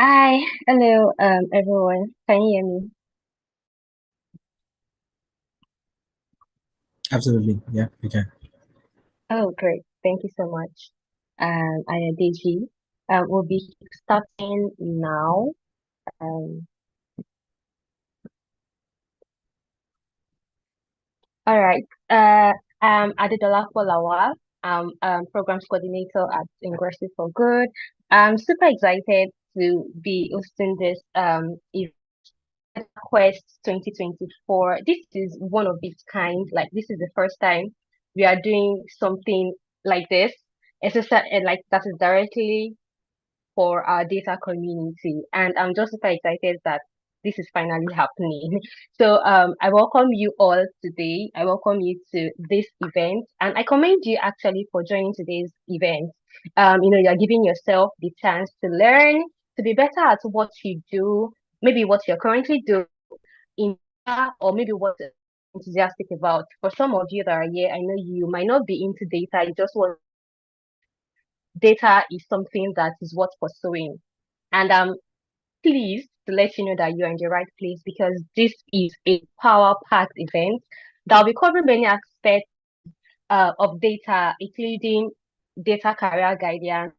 Hi, hello, everyone. Can you hear me? Absolutely. Yeah, we can. Oh, great. Thank you so much. Ayadeji. We'll be starting now. Um, all right. I'm Adedolapo Lawal. I'm programs coordinator at University for Good. I'm super excited to be hosting this Quest 2024. This is one of its kind. Like this is the first time we are doing something like this. It's just like that is directly for our data community, and I'm just super excited that this is finally happening. So I welcome you all today. I welcome you to this event, and I commend you actually for joining today's event. You're giving yourself the chance to learn, to be better at what you do, maybe what you're currently doing in data, or maybe what you're enthusiastic about. For some of you that are here, I know you might not be into data, you just want data is something that is worth pursuing. And I'm pleased to let you know that you're in the right place because this is a power-packed event that will be covering many aspects of data, including data career guidance,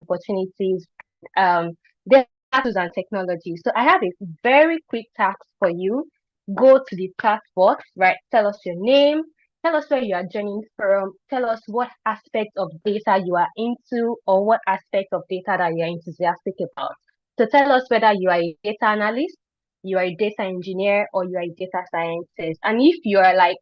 opportunities, um, data tools and technology. So I have a very quick task for you. Go to the chat box, right? Tell us your name, tell us where you are joining from, tell us what aspect of data you are into or what aspect of data that you're enthusiastic about. So tell us whether you are a data analyst, you are a data engineer, or you are a data scientist. And if you are like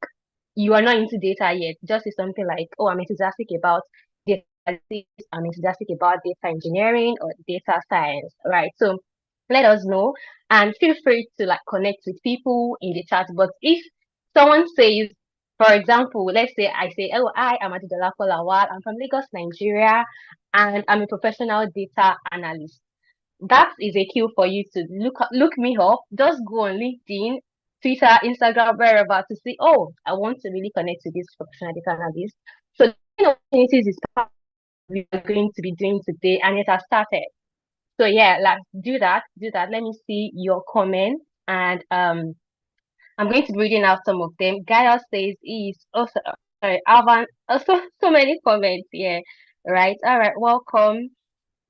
you are not into data yet, just say something like, oh, I'm enthusiastic about data analysis, I'm enthusiastic about data engineering or data science, right? So let us know and feel free to like connect with people in the chat. But if someone says, for example, let's say I say, oh, I am Adidolapo Lawal, I'm from Lagos, Nigeria, and I'm a professional data analyst. That is a cue for you to look me up. Just go on LinkedIn, Twitter, Instagram, wherever to see, oh, I want to really connect to this professional data analyst. So opportunities is what we are going to be doing today and it has started. So yeah, let's do that. Do that. Let me see your comments and I'm going to be reading out some of them. Gaia says he is also sorry, Alvan also so many comments here. Right. All right, welcome.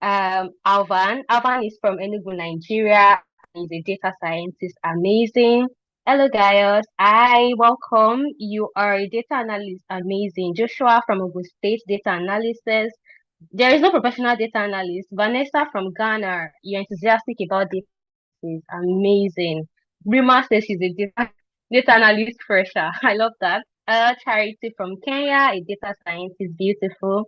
Alvan. Alvan is from Enugu, Nigeria. He's a data scientist. Amazing. Hello, guys. Hi, welcome. You are a data analyst. Amazing. Joshua from Ogun State, data analysis. There is no professional data analyst. Vanessa from Ghana. You're enthusiastic about data. Is amazing. Rima says she's a data analyst fresher. I love that. Charity from Kenya, a data scientist. Beautiful.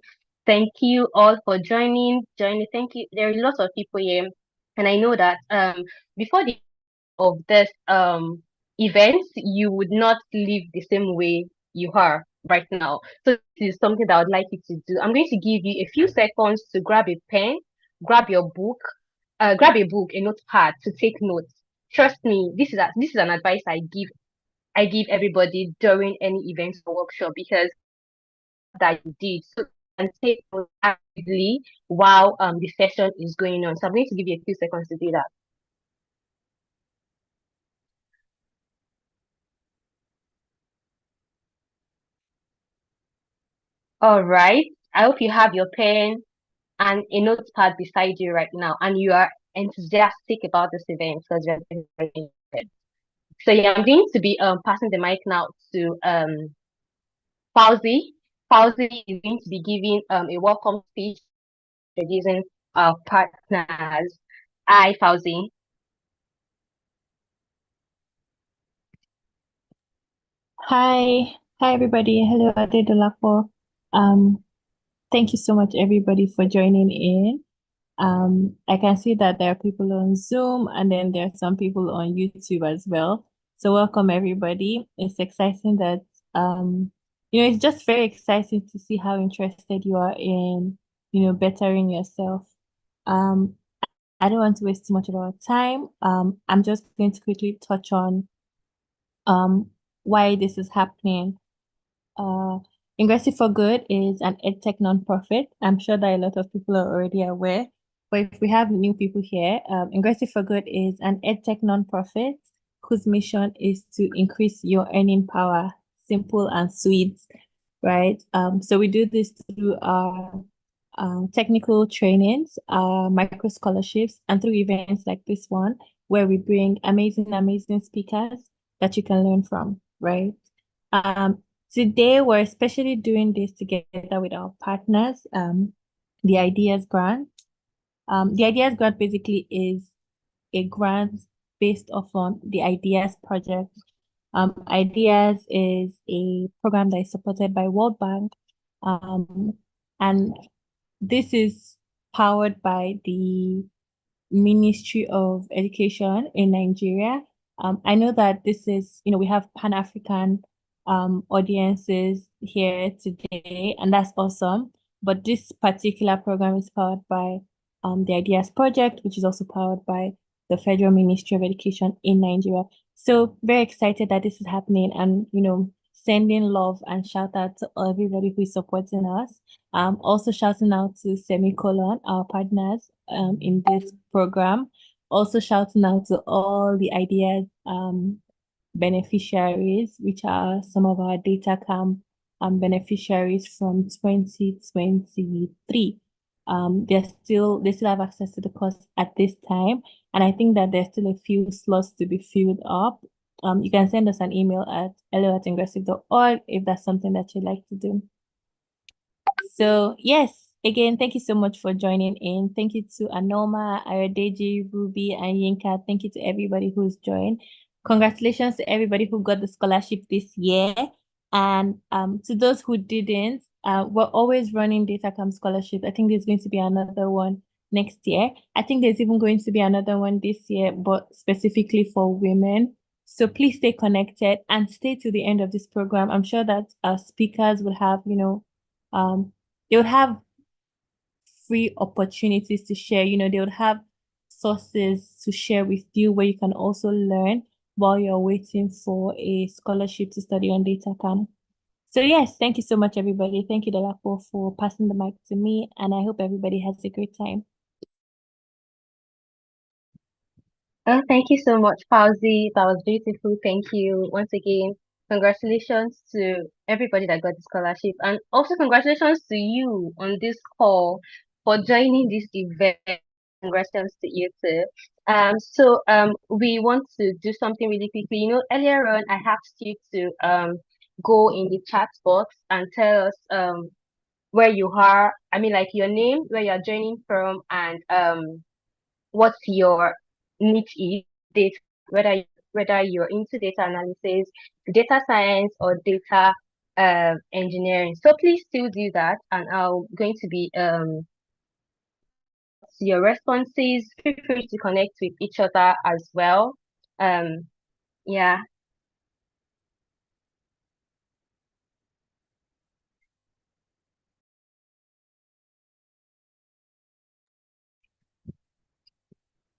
Thank you all for joining. Thank you. There are lots of people here, and I know that before the of this event, you would not live the same way you are right now. So this is something that I would like you to do. I'm going to give you a few seconds to grab a pen, grab your book, grab a book, a notepad to take notes. Trust me, this is an advice I give everybody during any event or workshop because that you did. So and take notes actively while the session is going on. So I'm going to give you a few seconds to do that. All right. I hope you have your pen and a notepad beside you right now, and you are enthusiastic about this event because you're very interested. So yeah, I'm going to be passing the mic now to Fauzi. Fauzi is going to be giving a welcome speech introducing our partners. Hi, Fauzi. Hi everybody. Hello, Adedolapo. Um, Thank you so much everybody for joining in. I can see that there are people on Zoom and then there are some people on YouTube as well. So welcome everybody. It's exciting that it's just very exciting to see how interested you are in, bettering yourself. Um, I don't want to waste too much of our time. I'm just going to quickly touch on um why this is happening. Uh, Ingressive for Good is an edtech nonprofit. I'm sure that a lot of people are already aware. but if we have new people here, Ingressive for Good is an edtech nonprofit whose mission is to increase your earning power, simple and sweet, right? So we do this through our technical trainings, micro scholarships, and through events like this one, where we bring amazing, amazing speakers that you can learn from, right? Um, Today we're especially doing this together with our partners, the Ideas Grant. The Ideas Grant basically is a grant based off on the Ideas project. Ideas is a program that is supported by World Bank, and this is powered by the Ministry of Education in Nigeria. I know that this is, we have Pan-African audiences here today, and that's awesome. But this particular program is powered by the Ideas Project, which is also powered by the Federal Ministry of Education in Nigeria. So very excited that this is happening, and sending love and shout out to everybody who is supporting us. Also shouting out to Semicolon, our partners in this program. Also shouting out to all the Ideas beneficiaries, which are some of our data camp beneficiaries from 2023. They still have access to the course at this time. And I think that there's still a few slots to be filled up. You can send us an email at hello@ingressive.org if that's something that you'd like to do. So yes, again, thank you so much for joining in. Thank you to Anoma, Ayadeji, Ruby, and Yinka. Thank you to everybody who's joined. Congratulations to everybody who got the scholarship this year. And to those who didn't, we're always running DataCamp scholarship. I think there's going to be another one next year. I think there's even going to be another one this year, but specifically for women. So please stay connected and stay to the end of this program. I'm sure that our speakers will have, they would have free opportunities to share. They would have sources to share with you where you can also learn while you're waiting for a scholarship to study on DataCamp. So yes, thank you so much, everybody. Thank you, Dolapo, for passing the mic to me, and I hope everybody has a great time. Oh, thank you so much, Fauzi. That was beautiful. Thank you once again. Congratulations to everybody that got the scholarship, and also congratulations to you on this call for joining this event. Congratulations to you too. We want to do something really quickly. Earlier on, I asked you to go in the chat box and tell us where you are. I mean, like your name, where you're joining from, and what your niche is, data, whether you're into data analysis, data science, or data engineering. So please still do that, and I'm going to be your responses. Feel free to connect with each other as well. Yeah.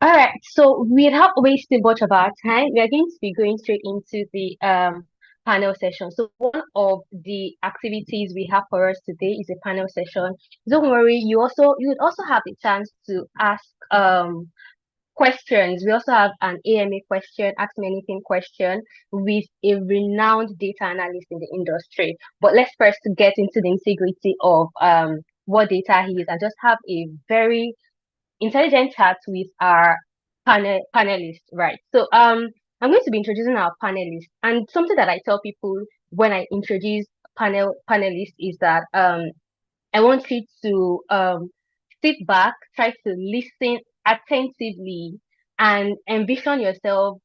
All right, so without wasting much of our time, we are going to be going straight into the panel session. So one of the activities we have for us today is a panel session. Don't worry, you would also have the chance to ask questions. We also have an AMA question, Ask Me Anything question with a renowned data analyst in the industry. But let's first get into the integrity of what data is and just have a very intelligent chat with our panelists, right? So I'm going to be introducing our panelists, and something that I tell people when I introduce panelists is that I want you to sit back, try to listen attentively, and envision yourself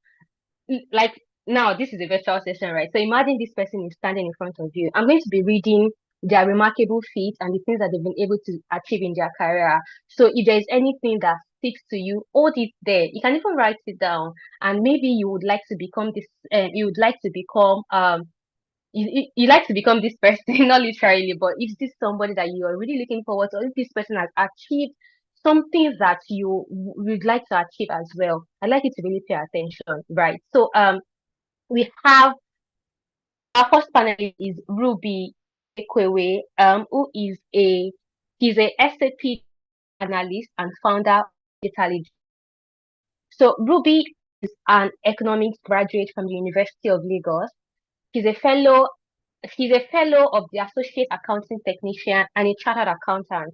like now this is a virtual session, right? So imagine this person is standing in front of you. I'm going to be reading their remarkable feats and the things that they've been able to achieve in their career. So if there's anything that sticks to you, hold it there. You can even write it down, and maybe you would like to become this. You would like to become you like to become this person, not literally, but if this is somebody that you are really looking forward to, or if this person has achieved something that you would like to achieve as well, I'd like you to really pay attention, right? So we have our first panelist is Ruby Ekwewe, who is a he's a SAP analyst and founder of Digitally. So Ruby is an economics graduate from the University of Lagos. She's a fellow She's a fellow of the Associate Accounting Technician and a chartered accountant,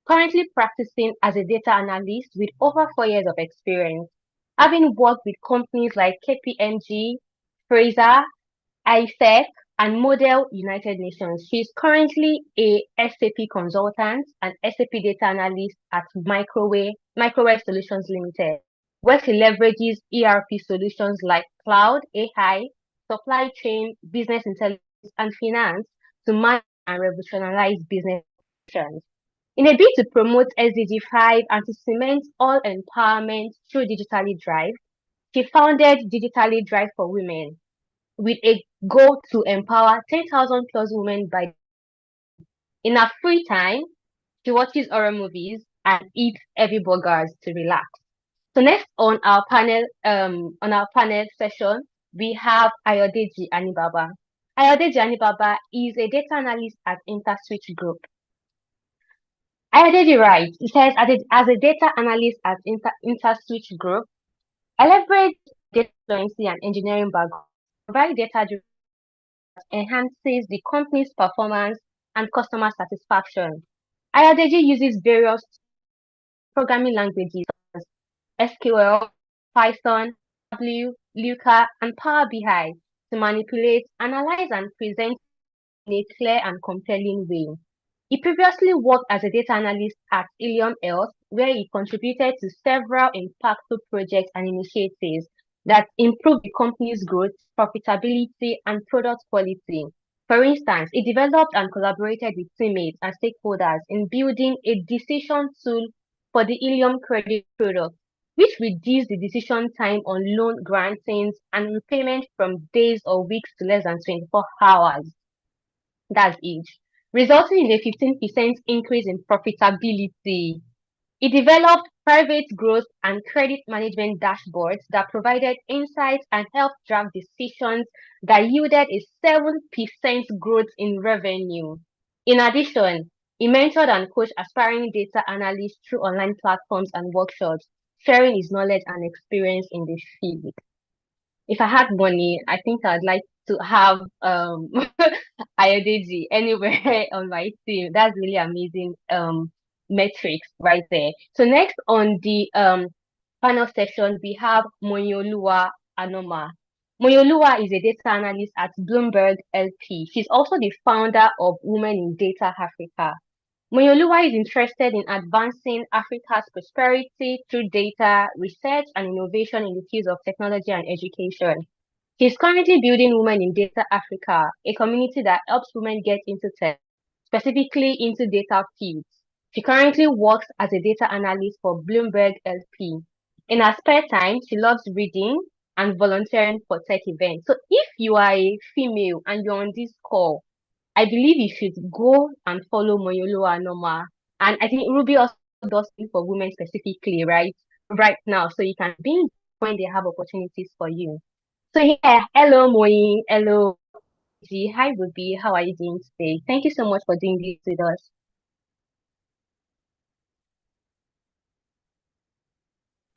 currently practicing as a data analyst with over 4 years of experience, having worked with companies like KPMG, Fraser, ISEC, and Model United Nations. She's currently a SAP consultant and SAP data analyst at Microwave Solutions Limited, where she leverages ERP solutions like cloud, AI, supply chain, business intelligence, and finance to manage and revolutionize business operations. In a bid to promote SDG 5 and to cement all empowerment through Digitally Drive, she founded Digitally Drive for Women with a goal to empower 10,000 plus women by. In her free time, she watches horror movies and eats heavy burgers to relax. So next on our panel session, we have Ayodeji Anibaba. Ayodeji Anibaba is a data analyst at InterSwitch Group. Ayodeji writes, he says, as a data analyst at InterSwitch Group, I leverage data fluency and engineering background, provide data enhances the company's performance and customer satisfaction. Ayodeji uses various programming languages such as SQL, Python, W, Looker, and Power BI to manipulate, analyze, and present in a clear and compelling way. He previously worked as a data analyst at Ilium Health, where he contributed to several impactful projects and initiatives that improved the company's growth, profitability, and product quality. For instance, he developed and collaborated with teammates and stakeholders in building a decision tool for the Ilium credit product, which reduced the decision time on loan grantings and repayment from days or weeks to less than 24 hours. That's each, resulting in a 15% increase in profitability. It developed private growth and credit management dashboards that provided insights and helped drive decisions that yielded a 7% growth in revenue. In addition, he mentored and coached aspiring data analysts through online platforms and workshops, sharing his knowledge and experience in the field. If I had money, I think I'd like to have Ayodeji anywhere on my team. That's really amazing metrics right there. So next on the panel session, we have Moyoluwa Anoma. Moyoluwa is a data analyst at Bloomberg LP. She's also the founder of Women in Data Africa. Moyoluwa is interested in advancing Africa's prosperity through data, research, and innovation in the fields of technology and education. She is currently building Women in Data Africa, a community that helps women get into tech, specifically into data fields. She currently works as a data analyst for Bloomberg LP. In her spare time, she loves reading and volunteering for tech events. So if you are a female and you're on this call, I believe you should go and follow Moyoluwa Anoma. And I think Ruby also does it for women specifically, right? Right now. So you can be when they have opportunities for you. So yeah, hello Moyi, hello G. Hi Ruby, how are you doing today? Thank you so much for doing this with us.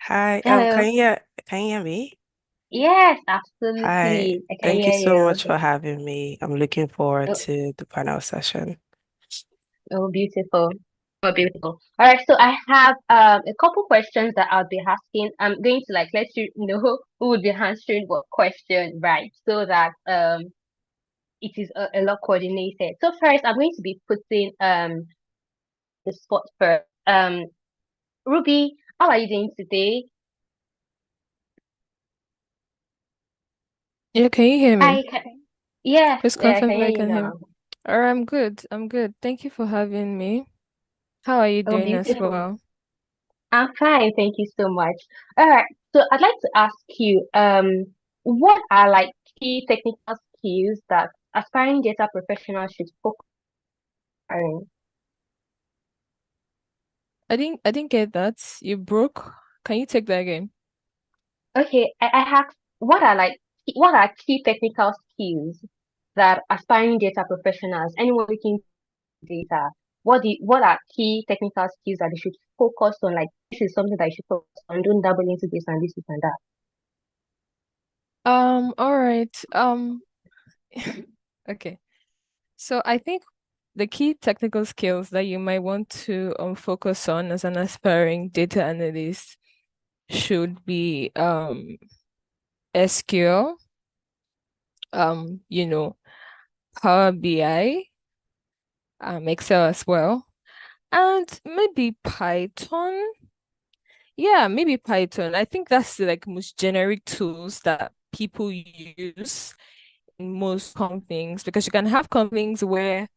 Hi, Hello. can you hear me? Yes, Hi, absolutely. I can thank you hear so you. much for having me. I'm looking forward Oh, to the panel session. oh, beautiful. Oh, beautiful. All right, so I have a couple questions that I'll be asking. I'm going to like let you know who will be answering what question, right? So that it is a lot coordinated. So first, I'm going to be putting the spot first. Ruby, how are you doing today? Yeah, can you hear me? I can, yes, Just yeah, I can confirm hear I you can hear. now. All right, I'm good. I'm good. Thank you for having me. How are you Oh, doing as beautiful. well? I'm fine, thank you so much. All right, so I'd like to ask you, what are like key technical skills that aspiring data professionals should focus on? I didn't get that. You broke. Can you take that again? Okay, I asked, what are key technical skills that aspiring data professionals, anyone looking for data, what are key technical skills that they should focus on? Like this is something that you should focus on. Don't dabble into this and this and that. All right. Okay. So I think the key technical skills that you might want to focus on as an aspiring data analyst should be SQL, you know, Power BI, Excel as well, and maybe Python. Yeah, maybe Python. I think that's the like most generic tools that people use in most companies, because you can have companies where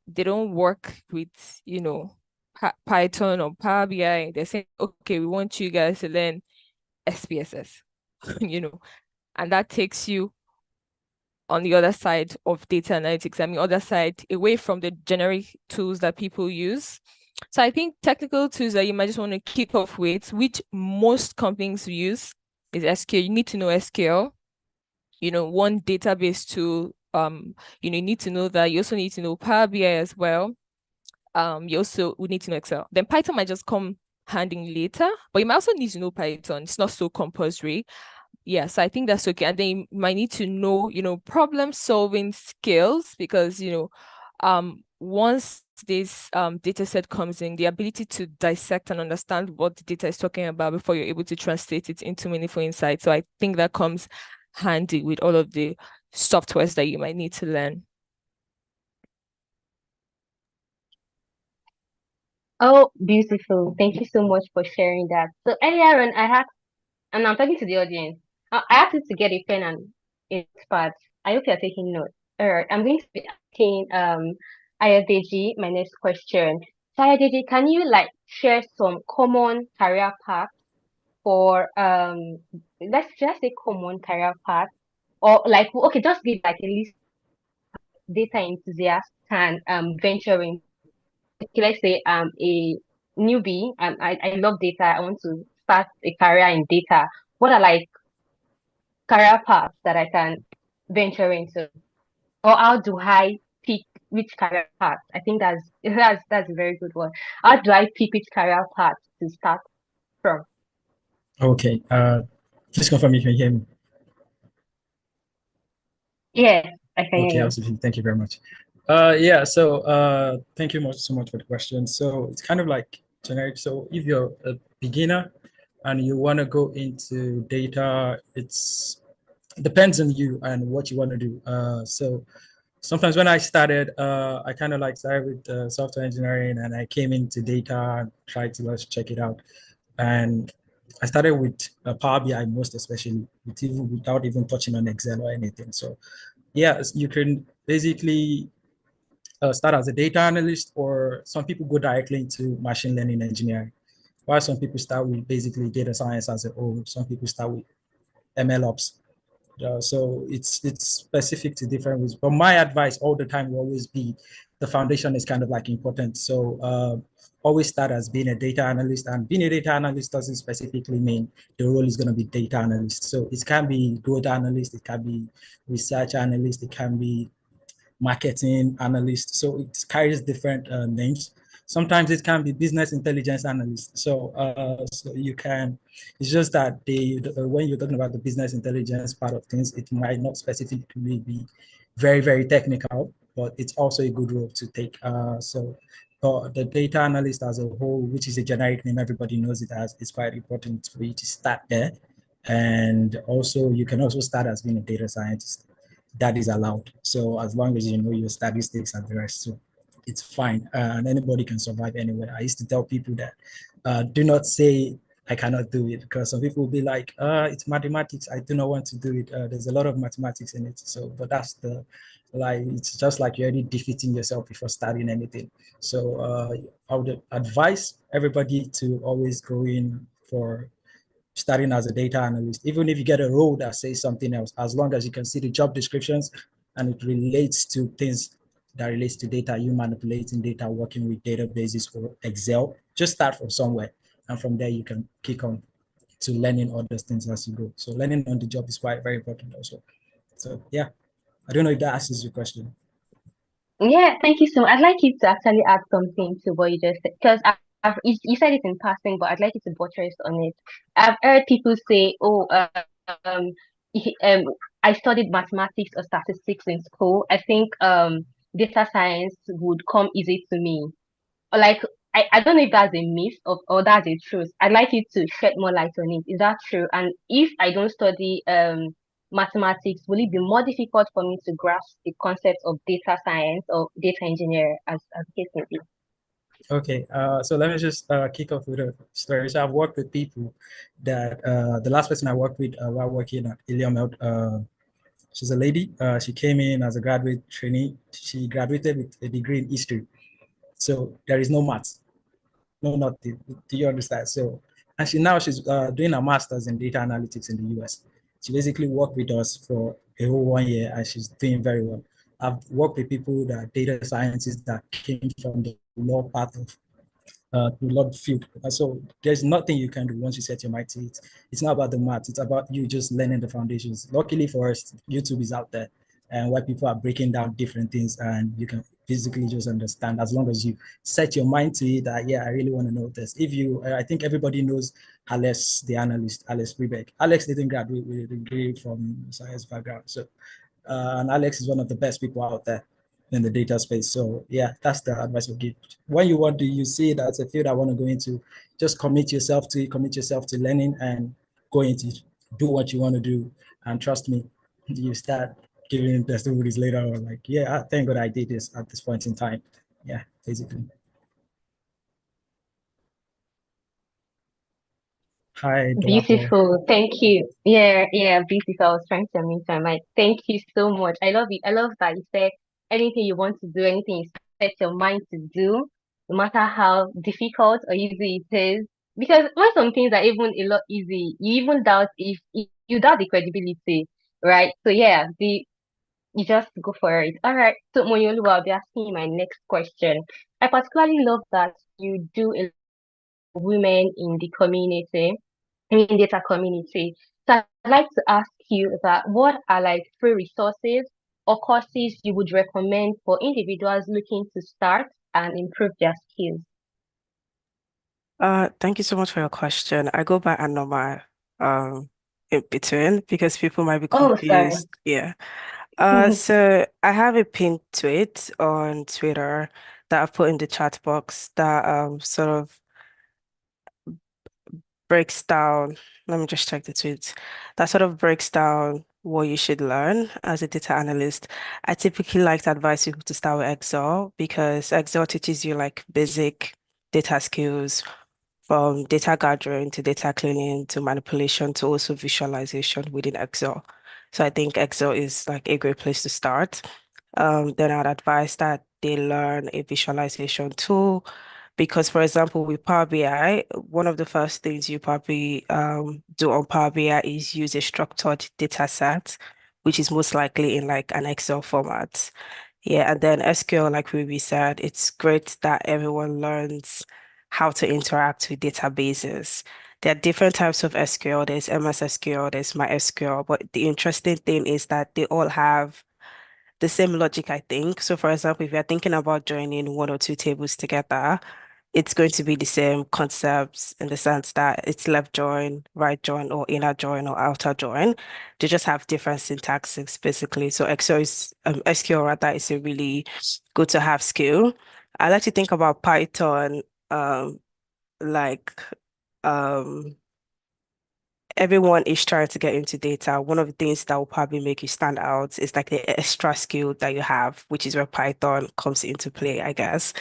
they don't work with, Python or Power BI. They're saying, okay, we want you guys to learn SPSS, and that takes you on the other side of data analytics. I mean, other side, away from the generic tools that people use. So I think technical tools that you might just want to keep up with, which most companies use, is SQL. You need to know SQL. One database tool. You need to know that. You also need to know Power BI as well. You also would need to know Excel. Then Python might just come handy later, but you might also need to know Python. It's not so compulsory. Yeah, so I think that's okay. And then you might need to know, problem solving skills, because, once this data set comes in, the ability to dissect and understand what the data is talking about before you're able to translate it into meaningful insight. So I think that comes handy with all of the softwares that you might need to learn. Oh, beautiful. Thank you so much for sharing that. So earlier on, and I'm talking to the audience. I asked you to get a pen and a pad. I hope you're taking notes. All right, I'm going to be asking Ayodeji my next question. So Ayodeji, can you like share some common career paths for let's just say common career path, or like okay, just give like a list of data enthusiasts can venture in. Okay, let's say a newbie, I love data, I want to start a career in data. What are like career paths that I can venture into? Or how do I pick which career path? I think that's a very good one. How do I pick which career path to start from? Okay. Please confirm if you can hear me. Yes, I can Okay, hear you. absolutely. Thank you very much. So thank you so much for the question. So it's kind of like generic. So if you're a beginner and you want to go into data, it depends on you and what you want to do. So sometimes when I started, I kind of like started with software engineering, and I came into data and tried to check it out. And I started with Power BI most especially, without even touching on Excel or anything. So yes, you can basically start as a data analyst, or some people go directly into machine learning engineering, while some people start with basically data science as a whole. Some people start with ML ops. So it's specific to different ways. But my advice all the time will always be the foundation is kind of like important. So always start as being a data analyst, and being a data analyst doesn't specifically mean the role is going to be data analyst. So it can be growth analyst, it can be research analyst, it can be marketing analyst. So it carries different names. Sometimes it can be business intelligence analyst. So you can, it's just that when you're talking about the business intelligence part of things, it might not specifically be very, very technical, but it's also a good role to take. But the data analyst as a whole, which is a generic name, everybody knows it as, it's quite important for you to start there. And also, you can also start as being a data scientist. That is allowed. So as long as you know your statistics and the rest, so it's fine. And anybody can survive anywhere. I used to tell people that do not say I cannot do it, because some people will be like, it's mathematics, I do not want to do it. There's a lot of mathematics in it. So, but that's it's just like you're already defeating yourself before starting anything. So I would advise everybody to always go in for starting as a data analyst. Even if you get a role that says something else, as long as you can see the job descriptions and it relates to things that relates to data, you manipulating data, working with databases or Excel, just start from somewhere. And from there, you can kick on to learning other things as you go. So learning on the job is quite very important also. So yeah, I don't know if that answers your question. Yeah, thank you so much. I'd like you to actually add something to what you just said because you said it in passing, but I'd like you to buttress on it. I've heard people say, "Oh, um, he- um, I studied mathematics or statistics in school. I think data science would come easy to me." Or like, I don't know if that's a myth or that's a truth. I'd like you to shed more light on it. Is that true? And if I don't study mathematics, will it be more difficult for me to grasp the concept of data science or data engineer as the case may be? Okay, so let me just kick off with a story. So I've worked with people that the last person I worked with while working at Ilium Health, she's a lady. She came in as a graduate trainee. She graduated with a degree in history. So there is no maths, no nothing. Do you understand? So, and she's doing a master's in data analytics in the US. She basically worked with us for a whole 1 year, and she's doing very well. I've worked with people that are data scientists that came from the law part of love field. So there's nothing you can do once you set your mind to it. It's not about the math, it's about you just learning the foundations. Luckily for us, YouTube is out there and where people are breaking down different things and you can physically just understand as long as you set your mind to it that, yeah, I really want to know this. If you, I think everybody knows Alex, the analyst, Alex Freebeck. Alex didn't graduate with a degree from science background. So, and Alex is one of the best people out there in the data space. So yeah, that's the advice we give. When you want to, you see that's a field I want to go into, just commit yourself to learning and go into it. Do what you want to do. And trust me, you start giving testimonies later on like, yeah, thank God I did this at this point in time. Yeah, basically. Hi, Dolapo. Beautiful. Thank you. Yeah, yeah, beautiful. I was trying to unmute my mic. Thank you so much. I love it. I love that you said anything you want to do, anything you set your mind to do, no matter how difficult or easy it is. Because when some things are even a lot easy, you even doubt if you doubt the credibility, right? So yeah, you just go for it. All right. So Moyolu, I'll be asking you my next question. I particularly love that you do a women in the community in data community. So I'd like to ask you that what are like free resources or courses you would recommend for individuals looking to start and improve their skills? Thank you so much for your question. I go by Anoma in between because people might be Oh, sorry. confused. Yeah. So I have a pinned tweet on Twitter that I've put in the chat box that sort of breaks down, let me just check the tweet, that sort of breaks down what you should learn as a data analyst. I typically like to advise people to start with Excel because Excel teaches you like basic data skills from data gathering to data cleaning to manipulation to also visualization within Excel. So I think Excel is like a great place to start. Then I'd advise that they learn a visualization tool because, for example, with Power BI, one of the first things you probably do on Power BI is use a structured data set, which is most likely in like an Excel format. Yeah, and then SQL, like we said, it's great that everyone learns how to interact with databases. There are different types of SQL. There's MS SQL, there's MySQL, but the interesting thing is that they all have the same logic, I think. So, for example, if you're thinking about joining one or two tables together, it's going to be the same concepts in the sense that it's left join, right join, or inner join or outer join. They just have different syntaxes, basically. So Excel is SQL rather is a really good to have skill. I like to think about Python, like um everyone is trying to get into data. One of the things that will probably make you stand out is like the extra skill that you have, which is where Python comes into play, I guess.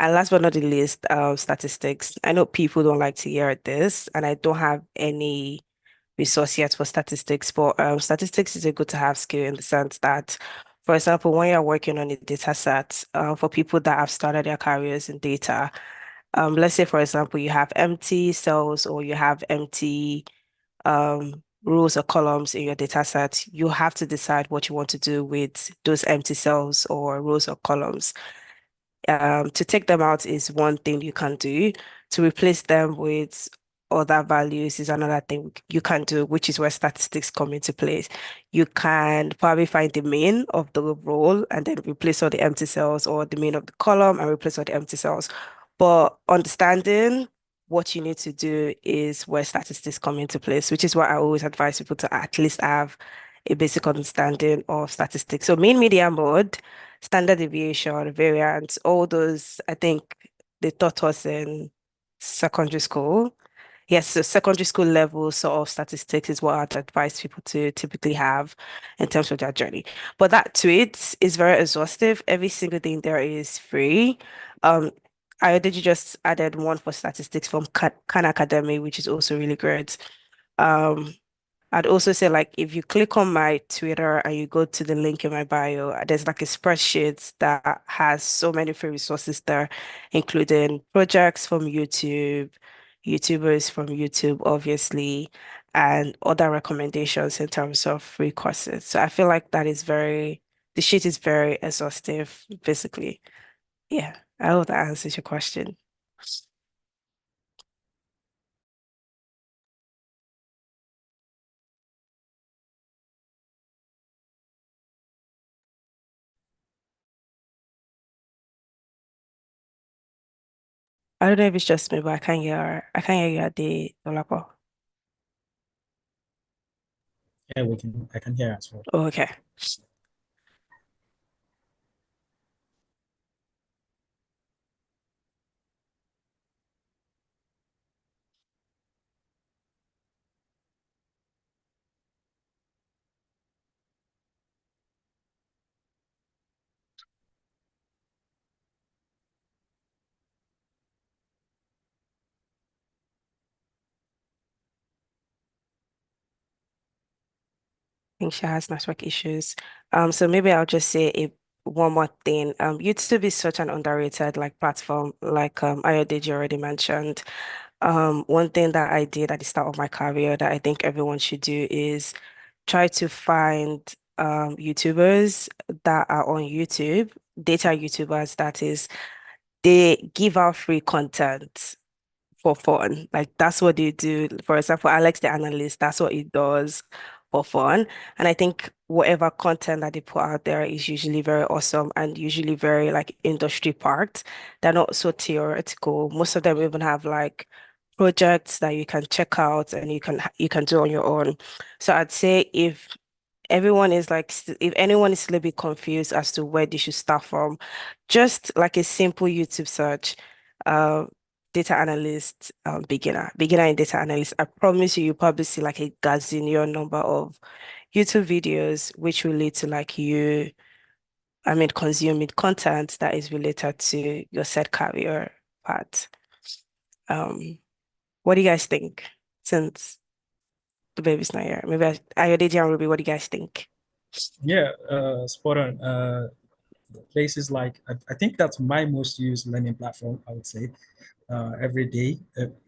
And last but not the least, statistics. I know people don't like to hear this, and I don't have any resource yet for statistics, but statistics is a good to have skill in the sense that, for example, when you're working on a data set, for people that have started their careers in data, let's say, for example, you have empty cells or you have empty rows or columns in your data set, you have to decide what you want to do with those empty cells or rows or columns. To take them out is one thing you can do. To replace them with other values is another thing you can do, which is where statistics come into place. You can probably find the mean of the role and then replace all the empty cells, or the mean of the column and replace all the empty cells. But understanding what you need to do is where statistics come into place, which is why I always advise people to at least have a basic understanding of statistics. So mean, median, mode, standard deviation, variance, all those, I think they taught us in secondary school. Yes, so secondary school level sort of statistics is what I'd advise people to typically have in terms of their journey. But that tweet is very exhaustive. Every single thing there is free. Um, Ayodeji just added one for statistics from Khan Academy, which is also really great. Um, I'd also say, like, if you click on my Twitter and you go to the link in my bio, there's like a spreadsheet that has so many free resources there, including projects from YouTube, YouTubers from YouTube, obviously, and other recommendations in terms of free courses. So I feel like the sheet is very exhaustive, basically. Yeah, I hope that answers your question. I don't know if it's just me, but I can't hear you at the Dolapo. Yeah, I can hear as well. Oh, okay. Think she has network issues. So maybe I'll just say one more thing. YouTube is such an underrated like platform, like Ayodeji already mentioned. One thing that I did at the start of my career that I think everyone should do is try to find YouTubers that are on YouTube, data YouTubers, that is, they give out free content for fun. Like that's what they do. For example, Alex the analyst, that's what he does for fun. And I think whatever content that they put out there is usually very awesome and usually very like industry parked. They're not so theoretical. Most of them even have like projects that you can check out and you can do on your own. So I'd say if anyone is still a bit confused as to where they should start from, just like a simple YouTube search, uh, data analyst, beginner in data analyst. I promise you, you'll probably see like a gazillion number of YouTube videos which relate to like consuming content that is related to your said career path. Um, what do you guys think? Since the baby's not here, maybe Ayodeji and Ruby, what do you guys think? Yeah, spot on. Places like I think that's my most used learning platform, I would say, every day,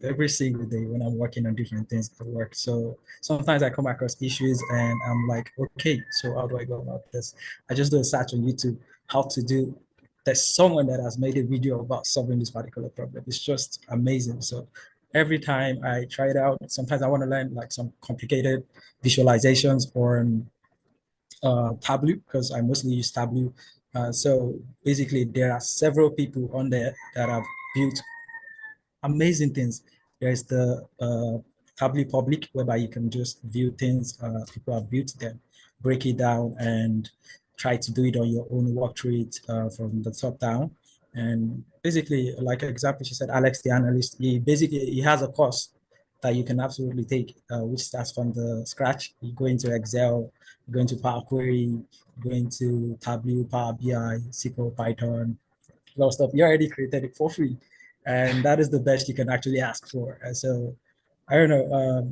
every single day when I'm working on different things at work. So sometimes I come across issues and I'm like, okay, so how do I go about this? I just do a search on YouTube, how to do. There's someone that has made a video about solving this particular problem. It's just amazing. So every time I try it out, sometimes I want to learn like some complicated visualizations or Tableau, because I mostly use Tableau. So basically, there are several people on there that have built amazing things. There's the Tableau Public, whereby you can just view things people have built, them, break it down, and try to do it on your own, walk through it from the top down. And basically, like an example, she said, Alex the analyst, he has a course that you can absolutely take, which starts from the scratch. You go into Excel, you go into Power Query, you go into Tableau, Power BI, SQL, Python, a lot of stuff. You already created it for free, and that is the best you can actually ask for. And so, I don't know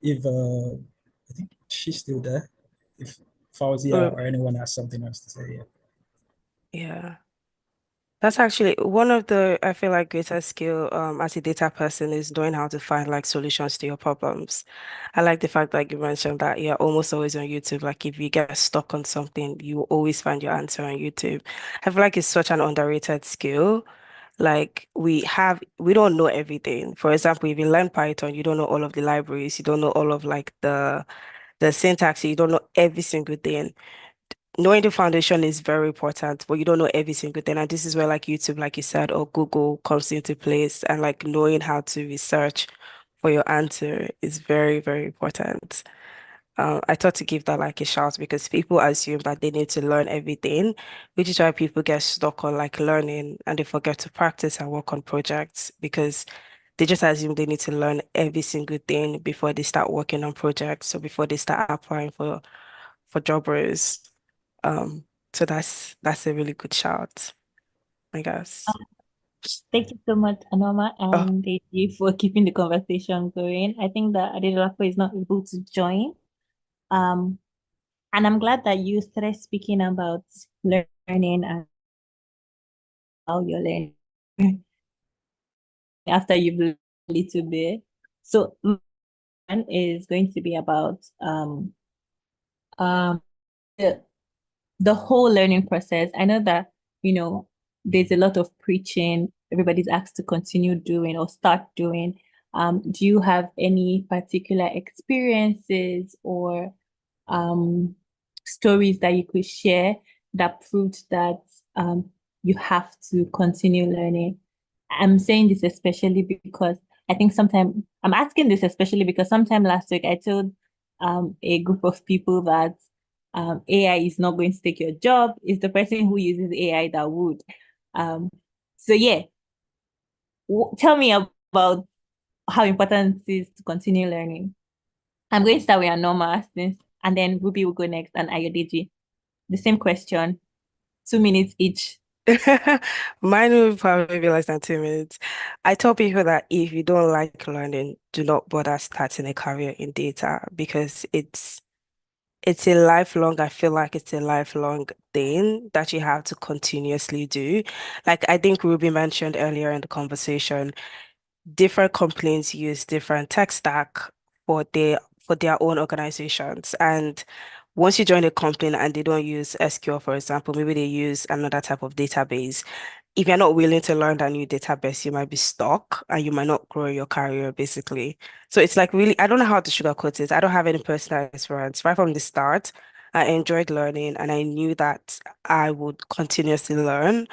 if I think she's still there. If Fauzia or anyone has something else to say, yeah. Yeah. That's actually one of the, I feel like, greatest skill as a data person is knowing how to find like solutions to your problems. I like the fact that you mentioned that you're almost always on YouTube. Like if you get stuck on something, you will always find your answer on YouTube. I feel like it's such an underrated skill. Like we don't know everything. For example, if you learn Python, you don't know all of the libraries, you don't know all of like the syntax, you don't know every single thing. Knowing the foundation is very important, but you don't know every single thing. And this is where like YouTube, like you said, or Google comes into place, and like knowing how to research for your answer is very, very important. I thought to give that like a shout because people assume that they need to learn everything, which is why people get stuck on like learning and they forget to practice and work on projects because they just assume they need to learn every single thing before they start working on projects or before they start applying for job roles. Um, so that's a really good shout, I guess. Thank you so much, Anoma Oh, and Deji, for keeping the conversation going. I think that Adelakpo is not able to join. Um, and I'm glad that you started speaking about learning and how you're learning after you've learned a little bit. So mine is going to be about um the, the whole learning process. I know that, there's a lot of preaching everybody's asked to continue doing or start doing. Do you have any particular experiences or um, stories that you could share that proved that you have to continue learning? I'm saying this especially because I think sometimes I'm asking this especially because sometime last week I told a group of people that AI is not going to take your job. It's the person who uses AI that would. Um, so yeah, tell me about how important it is to continue learning. I'm going to start with Anoma and then Ruby will go next and Ayodeji. The same question, 2 minutes each. mine will probably be less than 2 minutes. I tell people that if you don't like learning, do not bother starting a career in data because it's a lifelong, I feel like it's a lifelong thing that you have to continuously do. Like I think Ruby mentioned earlier in the conversation, different companies use different tech stack for their own organizations. And once you join a company and they don't use SQL, for example, maybe they use another type of database. If you're not willing to learn that new database, you might be stuck and you might not grow your career, basically. So it's like really, I don't know how to sugarcoat it. I don't have any personal experience. Right from the start, I enjoyed learning and I knew that I would continuously learn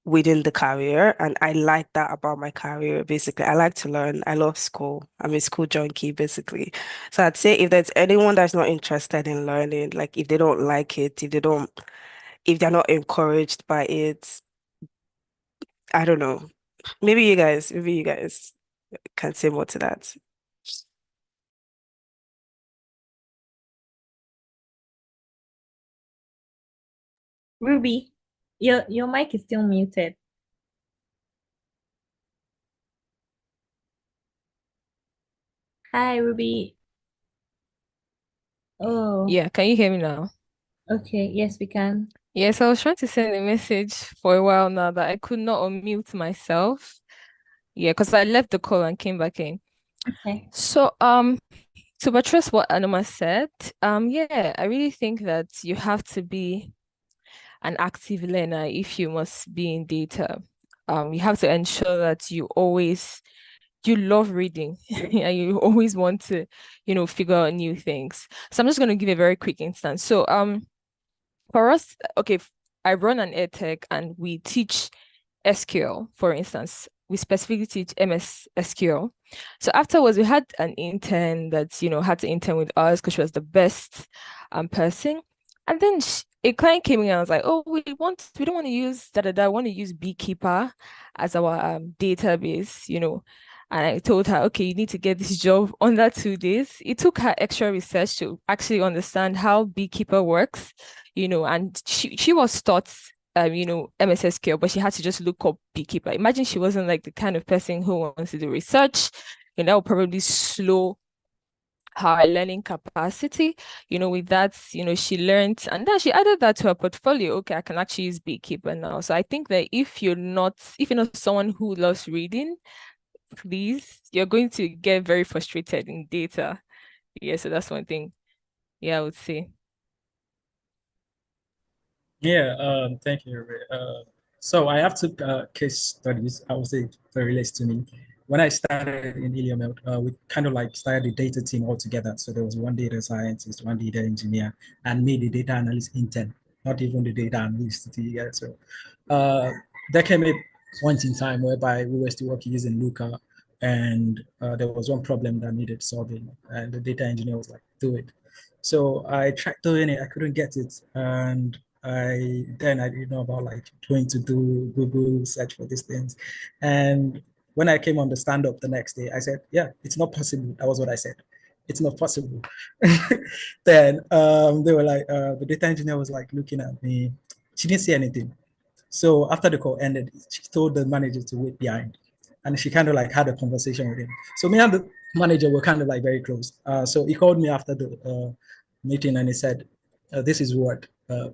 within the career. And I like that about my career, basically. I like to learn. I love school. I'm a school junkie, basically. So I'd say if there's anyone that's not interested in learning, like if they don't like it, if they're not encouraged by it, I don't know. Maybe you guys can say more to that. Ruby, your mic is still muted. Hi, Ruby. Oh, Yeah, can you hear me now? okay. Yes, we can. Yes, I was trying to send a message for a while now that I could not unmute myself. Yeah, because I left the call and came back in. Okay. So, to buttress what Anoma said, yeah, I really think that you have to be an active learner if you must be in data. You have to ensure that you love reading and you always want to, figure out new things. So I'm just going to give a very quick instance. So, for us, okay, I run an edtech and we teach SQL, for instance. We specifically teach MS SQL. So afterwards, we had an intern that, had to intern with us because she was the best person. And then a client came in and was like, oh, we don't want to use we want to use Beekeeper as our database, And I told her, okay, you need to get this job under 2 days. It took her extra research to actually understand how Beekeeper works, and she was taught MS SQL, but she had to just look up Beekeeper. Imagine she wasn't like the kind of person who wants to do research, that would probably slow her learning capacity. With that, she learned and then she added that to her portfolio. Okay, I can actually use Beekeeper now. So I think that if you're not someone who loves reading, please, you're going to get very frustrated in data. Yeah, so that's one thing. Yeah, I would say. Yeah, thank you. So I have two case studies, I would say, very related to me. When I started in Ilium, we kind of like started the data team all together. So there was one data scientist, one data engineer, and me, the data analyst intern, not even the data analyst together. So there came a point in time whereby we were still working using Looker, and there was one problem that needed solving, and the data engineer was like, do it. So I tried doing it, I couldn't get it, and I didn't know about like trying to do Google search for these things. And when I came on the stand up the next day, I said, yeah, it's not possible. That was what I said. It's not possible. Then they were like, the data engineer was like looking at me. She didn't say anything. So after the call ended, she told the manager to wait behind. And she kind of like had a conversation with him. So me and the manager were kind of like very close. So he called me after the meeting and he said, this is what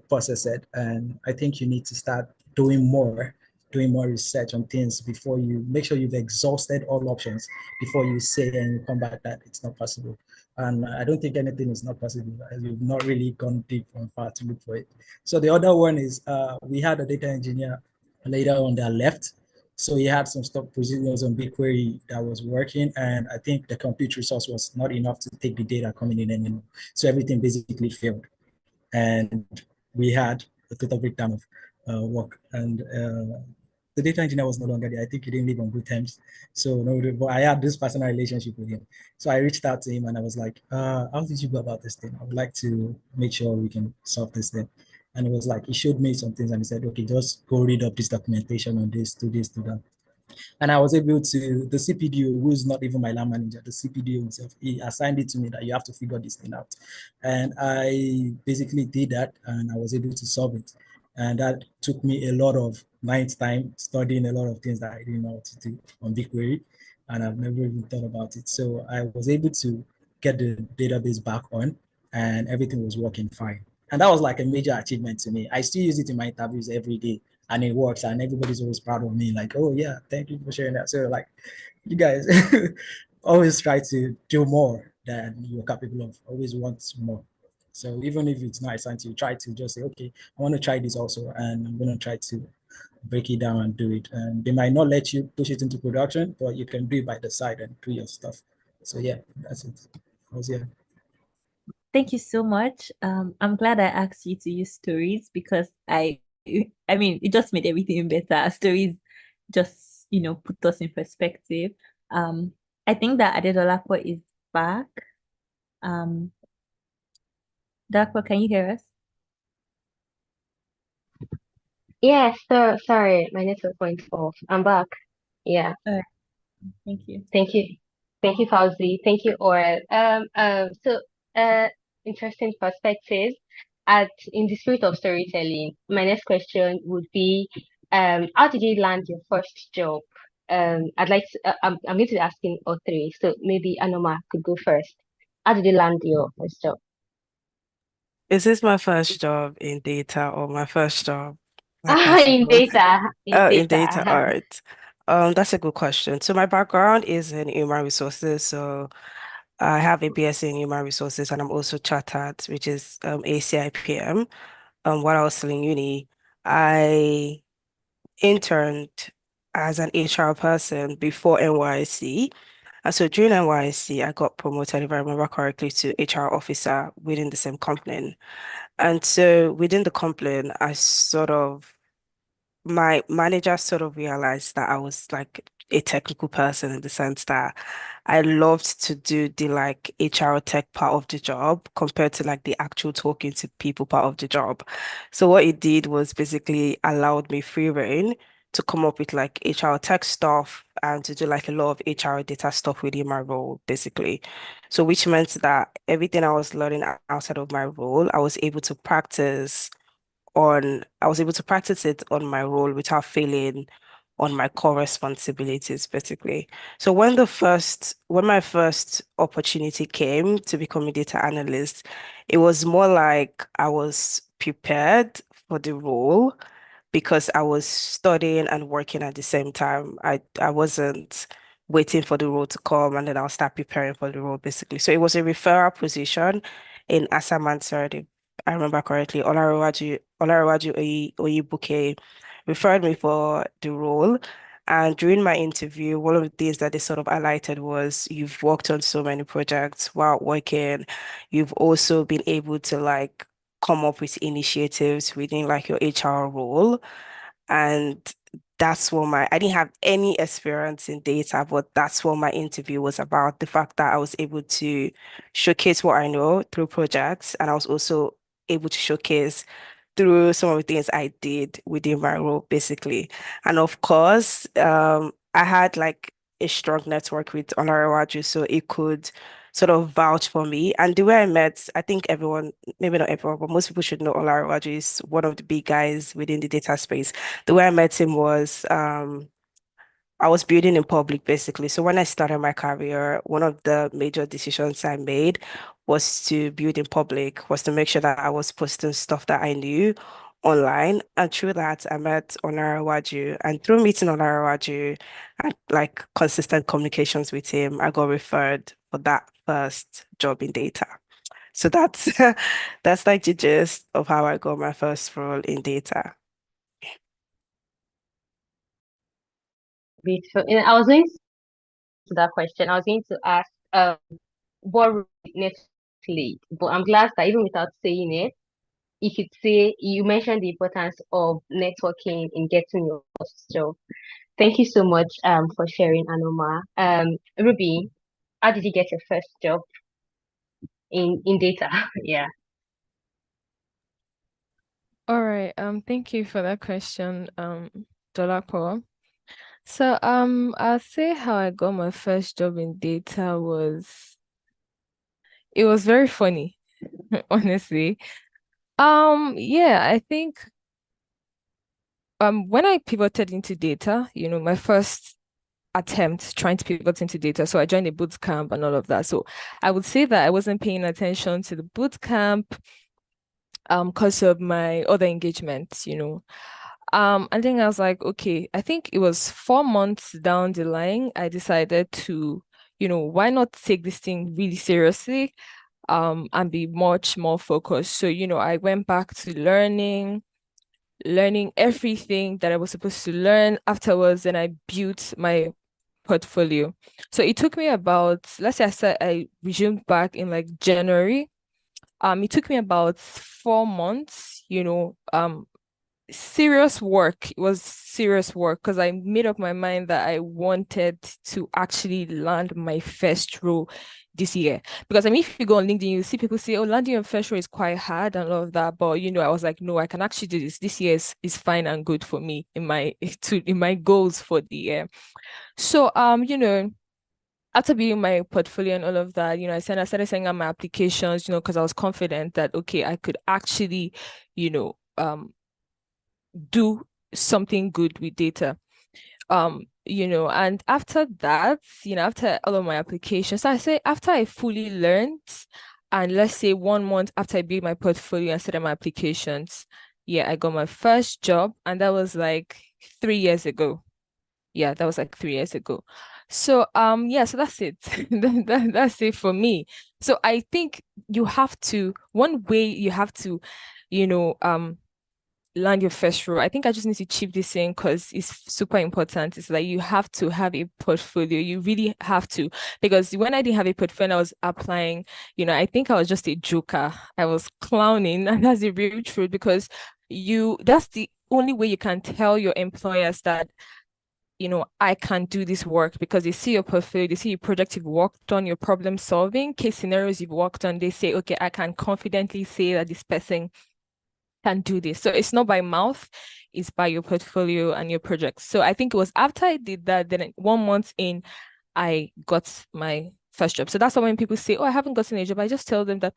Bossa said. And I think you need to start doing more research on things before you make sure you've exhausted all options before you say and you come back that it's not possible. And I don't think anything is not possible. You've not really gone deep and far to look for it. So the other one is we had a data engineer later on that left. So he had some stock positions on BigQuery that was working, and I think the compute resource was not enough to take the data coming in anymore. So everything basically failed, and we had a total breakdown of work. And the data engineer was no longer there. I think he didn't live on good terms. So no, but I had this personal relationship with him. So I reached out to him and I was like, how did you go about this thing? I would like to make sure we can solve this thing. And it was like, he showed me some things and he said, okay, just go read up this documentation on this, do this, do that. And I was able to, the CPDO, who's not even my lab manager, the CPDO himself, he assigned it to me that you have to figure this thing out. And I basically did that and I was able to solve it. And that took me a lot of night time studying a lot of things that I didn't know how to do on BigQuery. And I've never even thought about it. So I was able to get the database back on and everything was working fine. And that was like a major achievement to me. I still use it in my interviews every day and it works and everybody's always proud of me, like, oh yeah, thank you for sharing that. So like, you guys always try to do more than you're capable of, always want more. So even if it's not assigned to you, try to just say, okay, I want to try this also, and I'm going to try to break it down and do it. And they might not let you push it into production, but you can do it by the side and do your stuff. So yeah, that's it. Thank you so much. I'm glad I asked you to use stories because I mean, it just made everything better. Stories just, put us in perspective. I think that Adedolapo is back. Dolapo, can you hear us? Yes, so sorry, my network went off. I'm back. Yeah. Thank you. Thank you. Thank you, Fauzi. Thank you, Oral. So interesting perspectives. In the spirit of storytelling, my next question would be, how did you land your first job? I'm going to be asking all three. So maybe Anoma could go first. How did you land your first job? Is this my first job in data or my first job like as a In both? data. In Oh, in data. data. All right. That's a good question. So my background is in human resources. So I have a BSc in human resources and I'm also chartered, which is ACIPM. While I was still in uni, I interned as an HR person before NYSC. And so during NYSC, I got promoted, if I remember correctly, to HR officer within the same company. And so within the company, my manager sort of realized that I was like a technical person in the sense that I loved to do the like HR tech part of the job compared to like the actual talking to people part of the job. So what it did was basically allowed me free reign to come up with like HR tech stuff and to do like a lot of HR data stuff within my role, basically. So which meant that everything I was learning outside of my role, I was able to practice it on my role without failing on my core responsibilities, basically. So when my first opportunity came to become a data analyst, it was more like I was prepared for the role because I was studying and working at the same time. I wasn't waiting for the role to come and then I'll start preparing for the role, basically. So it was a referral position in Asamansard, I remember correctly, Olarewaju Oyibuke referred me for the role. And during my interview, one of the things that they sort of highlighted was you've worked on so many projects while working. You've also been able to like come up with initiatives within like your HR role. And that's what I didn't have any experience in data, but that's what my interview was about. The fact that I was able to showcase what I know through projects, and I was also able to showcase through some of the things I did within my role, basically. And of course, I had like a strong network with Olarewaju, so it could sort of vouch for me. And the way I met, I think everyone, maybe not everyone, but most people should know Olarewaju is one of the big guys within the data space. The way I met him was I was building in public basically. So when I started my career, one of the major decisions I made was to build in public, was to make sure that I was posting stuff that I knew online. And through that, I met Onarawaju. And through meeting Onarawaju and like consistent communications with him, I got referred for that first job in data. So that's that's like the gist of how I got my first role in data. Beautiful. And I was going to that question. I was going to ask what role did network play, but I'm glad that even without saying it, you could say you mentioned the importance of networking in getting your first job. Thank you so much for sharing, Anoma. Ruby, how did you get your first job in data? Yeah. All right. Thank you for that question, Dolapo. So, I'll say how I got my first job in data it was very funny, honestly. Yeah, I think when I pivoted into data, my first attempt trying to pivot into data. So I joined a boot camp and all of that. So I would say that I wasn't paying attention to the boot camp because of my other engagements, I think I was like, okay, I think it was 4 months down the line, I decided to, why not take this thing really seriously, and be much more focused. So, I went back to learning everything that I was supposed to learn afterwards, and I built my portfolio. So it took me about, let's say I resumed back in like January. It took me about 4 months, serious work. It was serious work because I made up my mind that I wanted to actually land my first role this year. Because I mean, if you go on LinkedIn, you see people say, oh, landing your first role is quite hard and all of that. But I was like, no, I can actually do this. This year is fine and good for me in my goals for the year. So after building my portfolio and all of that, I started sending out my applications, because I was confident that okay, I could actually, do something good with data. And after that, after all of my applications, I say after I fully learned, and let's say 1 month after I built my portfolio and started my applications, yeah, I got my first job, and that was like 3 years ago. Yeah, that was like 3 years ago. So yeah, so that's it. That's it for me. So I think one way you have to, land your first role. I think I just need to chip this in because it's super important. It's like you have to have a portfolio. You really have to, because when I didn't have a portfolio and I was applying, I think I was just a joker. I was clowning, and that's the real truth, because that's the only way you can tell your employers that I can do this work, because they see your portfolio, they see your project you've worked on, your problem solving, case scenarios you've worked on. They say, okay, I can confidently say that this person can do this. So it's not by mouth, it's by your portfolio and your projects. So I think it was after I did that, then 1 month in, I got my first job. So that's why when people say, oh, I haven't gotten a job, I just tell them that,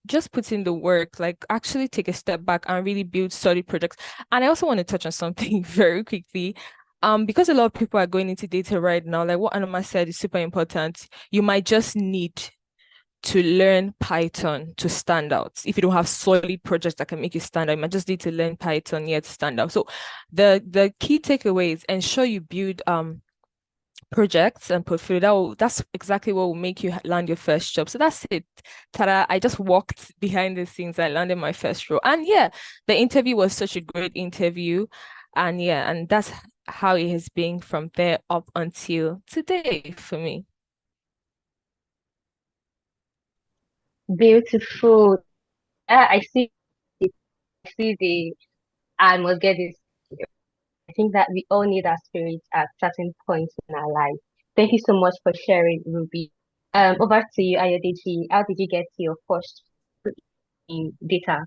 just put in the work, like actually take a step back and really build solid projects. And I also want to touch on something very quickly. Because a lot of people are going into data right now, like what Anoma said is super important. You might just need to learn Python to stand out. If you don't have solid projects that can make you stand out, you might just need to learn Python yet to stand out. So the key takeaway is ensure you build projects and portfolio. That's exactly what will make you land your first job. So that's it. Ta-da! I just walked behind the scenes. I landed my first role. And yeah, the interview was such a great interview. And yeah, and that's how it has been from there up until today for me. Beautiful. I see the I must get this. I think that we all need our spirit at certain points in our life. Thank you so much for sharing, Ruby. Over to you, Ayodeji. How did you get to your first in data?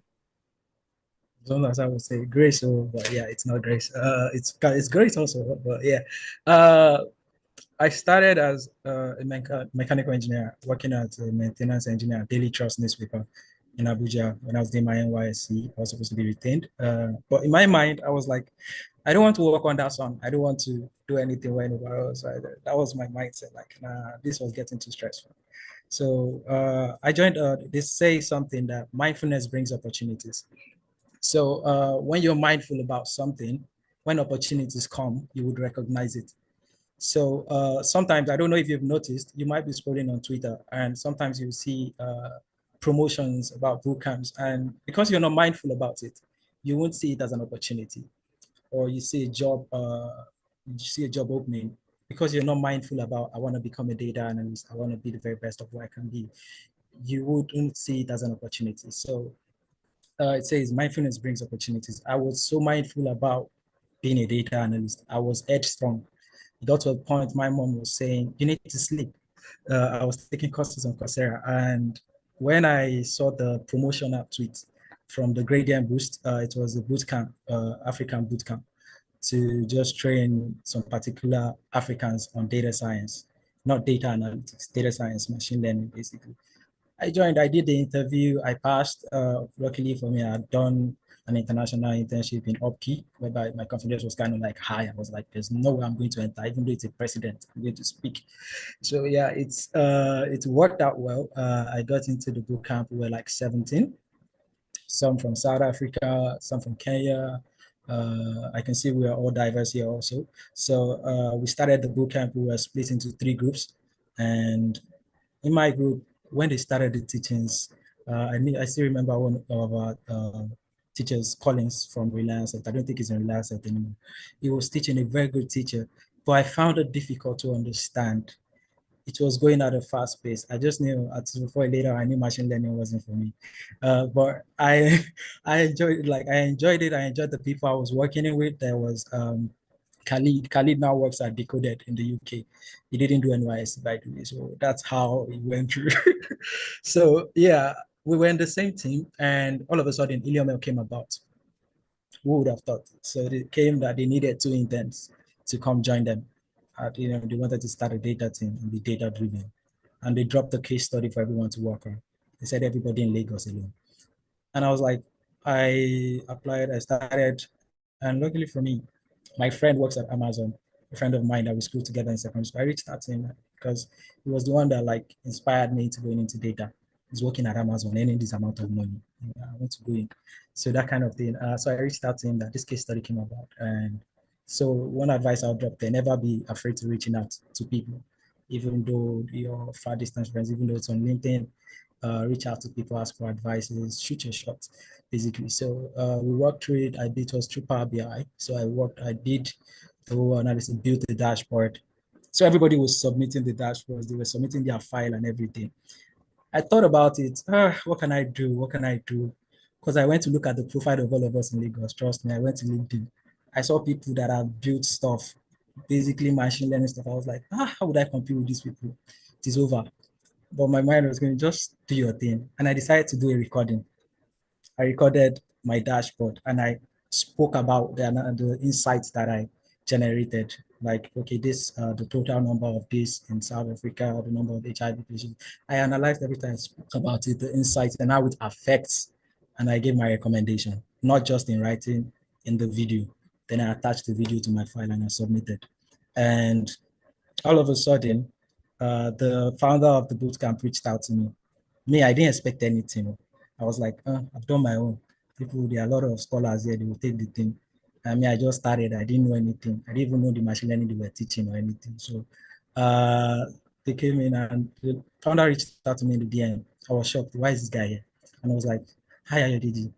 Sometimes I would say grace, but yeah, it's not grace. It's grace also, but yeah. I started as a mechanical engineer, working as a maintenance engineer at Daily Trust newspaper in Abuja. When I was doing my NYSC, I was supposed to be retained. But in my mind, I was like, I don't want to work on that song. I don't want to do anything where anybody else. That was my mindset. Like, nah, this was getting too stressful. So I joined. They say something that mindfulness brings opportunities. So when you're mindful about something, when opportunities come, you would recognize it. So sometimes, I don't know if you've noticed, you might be scrolling on Twitter and sometimes you see promotions about boot camps, and because you're not mindful about it, you won't see it as an opportunity. Or you see a job opening, because you're not mindful about, I want to become a data analyst, I want to be the very best of what I can be, you wouldn't see it as an opportunity. So it says mindfulness brings opportunities. I was so mindful about being a data analyst. I was headstrong. It got to a point my mom was saying, you need to sleep. I was taking courses on Coursera. And when I saw the promotion app tweet from the Gradient Boost, it was a boot camp, African boot camp, to just train some particular Africans on data science, not data analytics, data science, machine learning, basically. I joined, I did the interview, I passed. Luckily for me, I had done an international internship in Upkey, whereby my confidence was kind of like high. I was like, there's no way I'm going to enter, even though it's a president, I'm going to speak. So yeah, it worked out well. I got into the boot camp, we were like 17, some from South Africa, some from Kenya. I can see we are all diverse here also. So we started the boot camp, we were split into 3 groups. And in my group, when they started the teachings, I still remember one of our teachers, Collins from Reliance. I don't think he's in Reliance anymore. He was teaching, a very good teacher, but I found it difficult to understand. It was going at a fast pace. I just knew before later I knew machine learning wasn't for me. But I enjoyed it. Like I enjoyed it. I enjoyed the people I was working with. There was Khalid. Khalid now works at Decoded in the UK. He didn't do NYSC, by the way. So that's how he went through. So yeah, we were in the same team, and all of a sudden Iliomel came about. Who would have thought? So they came that they needed 2 interns to come join them. They wanted to start a data team and be data driven. And they dropped a case study for everyone to work on. They said everybody in Lagos alone. And I was like, I applied, I started, and luckily for me, my friend works at Amazon, a friend of mine that we schooled together in secondary school. I reached out to him because he was the one that like inspired me to going into data. He's working at Amazon, earning this amount of money. I want to go in. So that kind of thing. So I reached out to him that this case study came about. And so one advice I'll drop there, never be afraid to reaching out to people, even though you're far distance friends, even though it's on LinkedIn, reach out to people, ask for advices, shoot your shot, basically. So we worked through it. It was through Power BI. So I did the whole analysis, built the dashboard. So everybody was submitting the dashboards, they were submitting their file and everything. I thought about it, what can I do? What can I do? Because I went to look at the profile of all of us in Lagos. Trust me, I went to LinkedIn. I saw people that have built stuff, basically machine learning stuff. I was like, how would I compete with these people? It is over. But my mind was going, just do your thing. And I decided to do a recording. I recorded my dashboard and I spoke about the insights that I generated. Like, okay, the total number of this in South Africa, the number of HIV patients. I analyzed everything, I spoke about it, the insights and how it affects. And I gave my recommendation, not just in writing, in the video. Then I attached the video to my file and I submitted. And all of a sudden, the founder of the bootcamp reached out to me. I didn't expect anything. I was like, I've done my own. There are a lot of scholars here, they will take the thing. I just started, I didn't know anything. I didn't even know the machine learning they were teaching or anything. So they came in and the founder reached out to me in the DM. I was shocked. Why is this guy here? And I was like, hi, Ayodiji.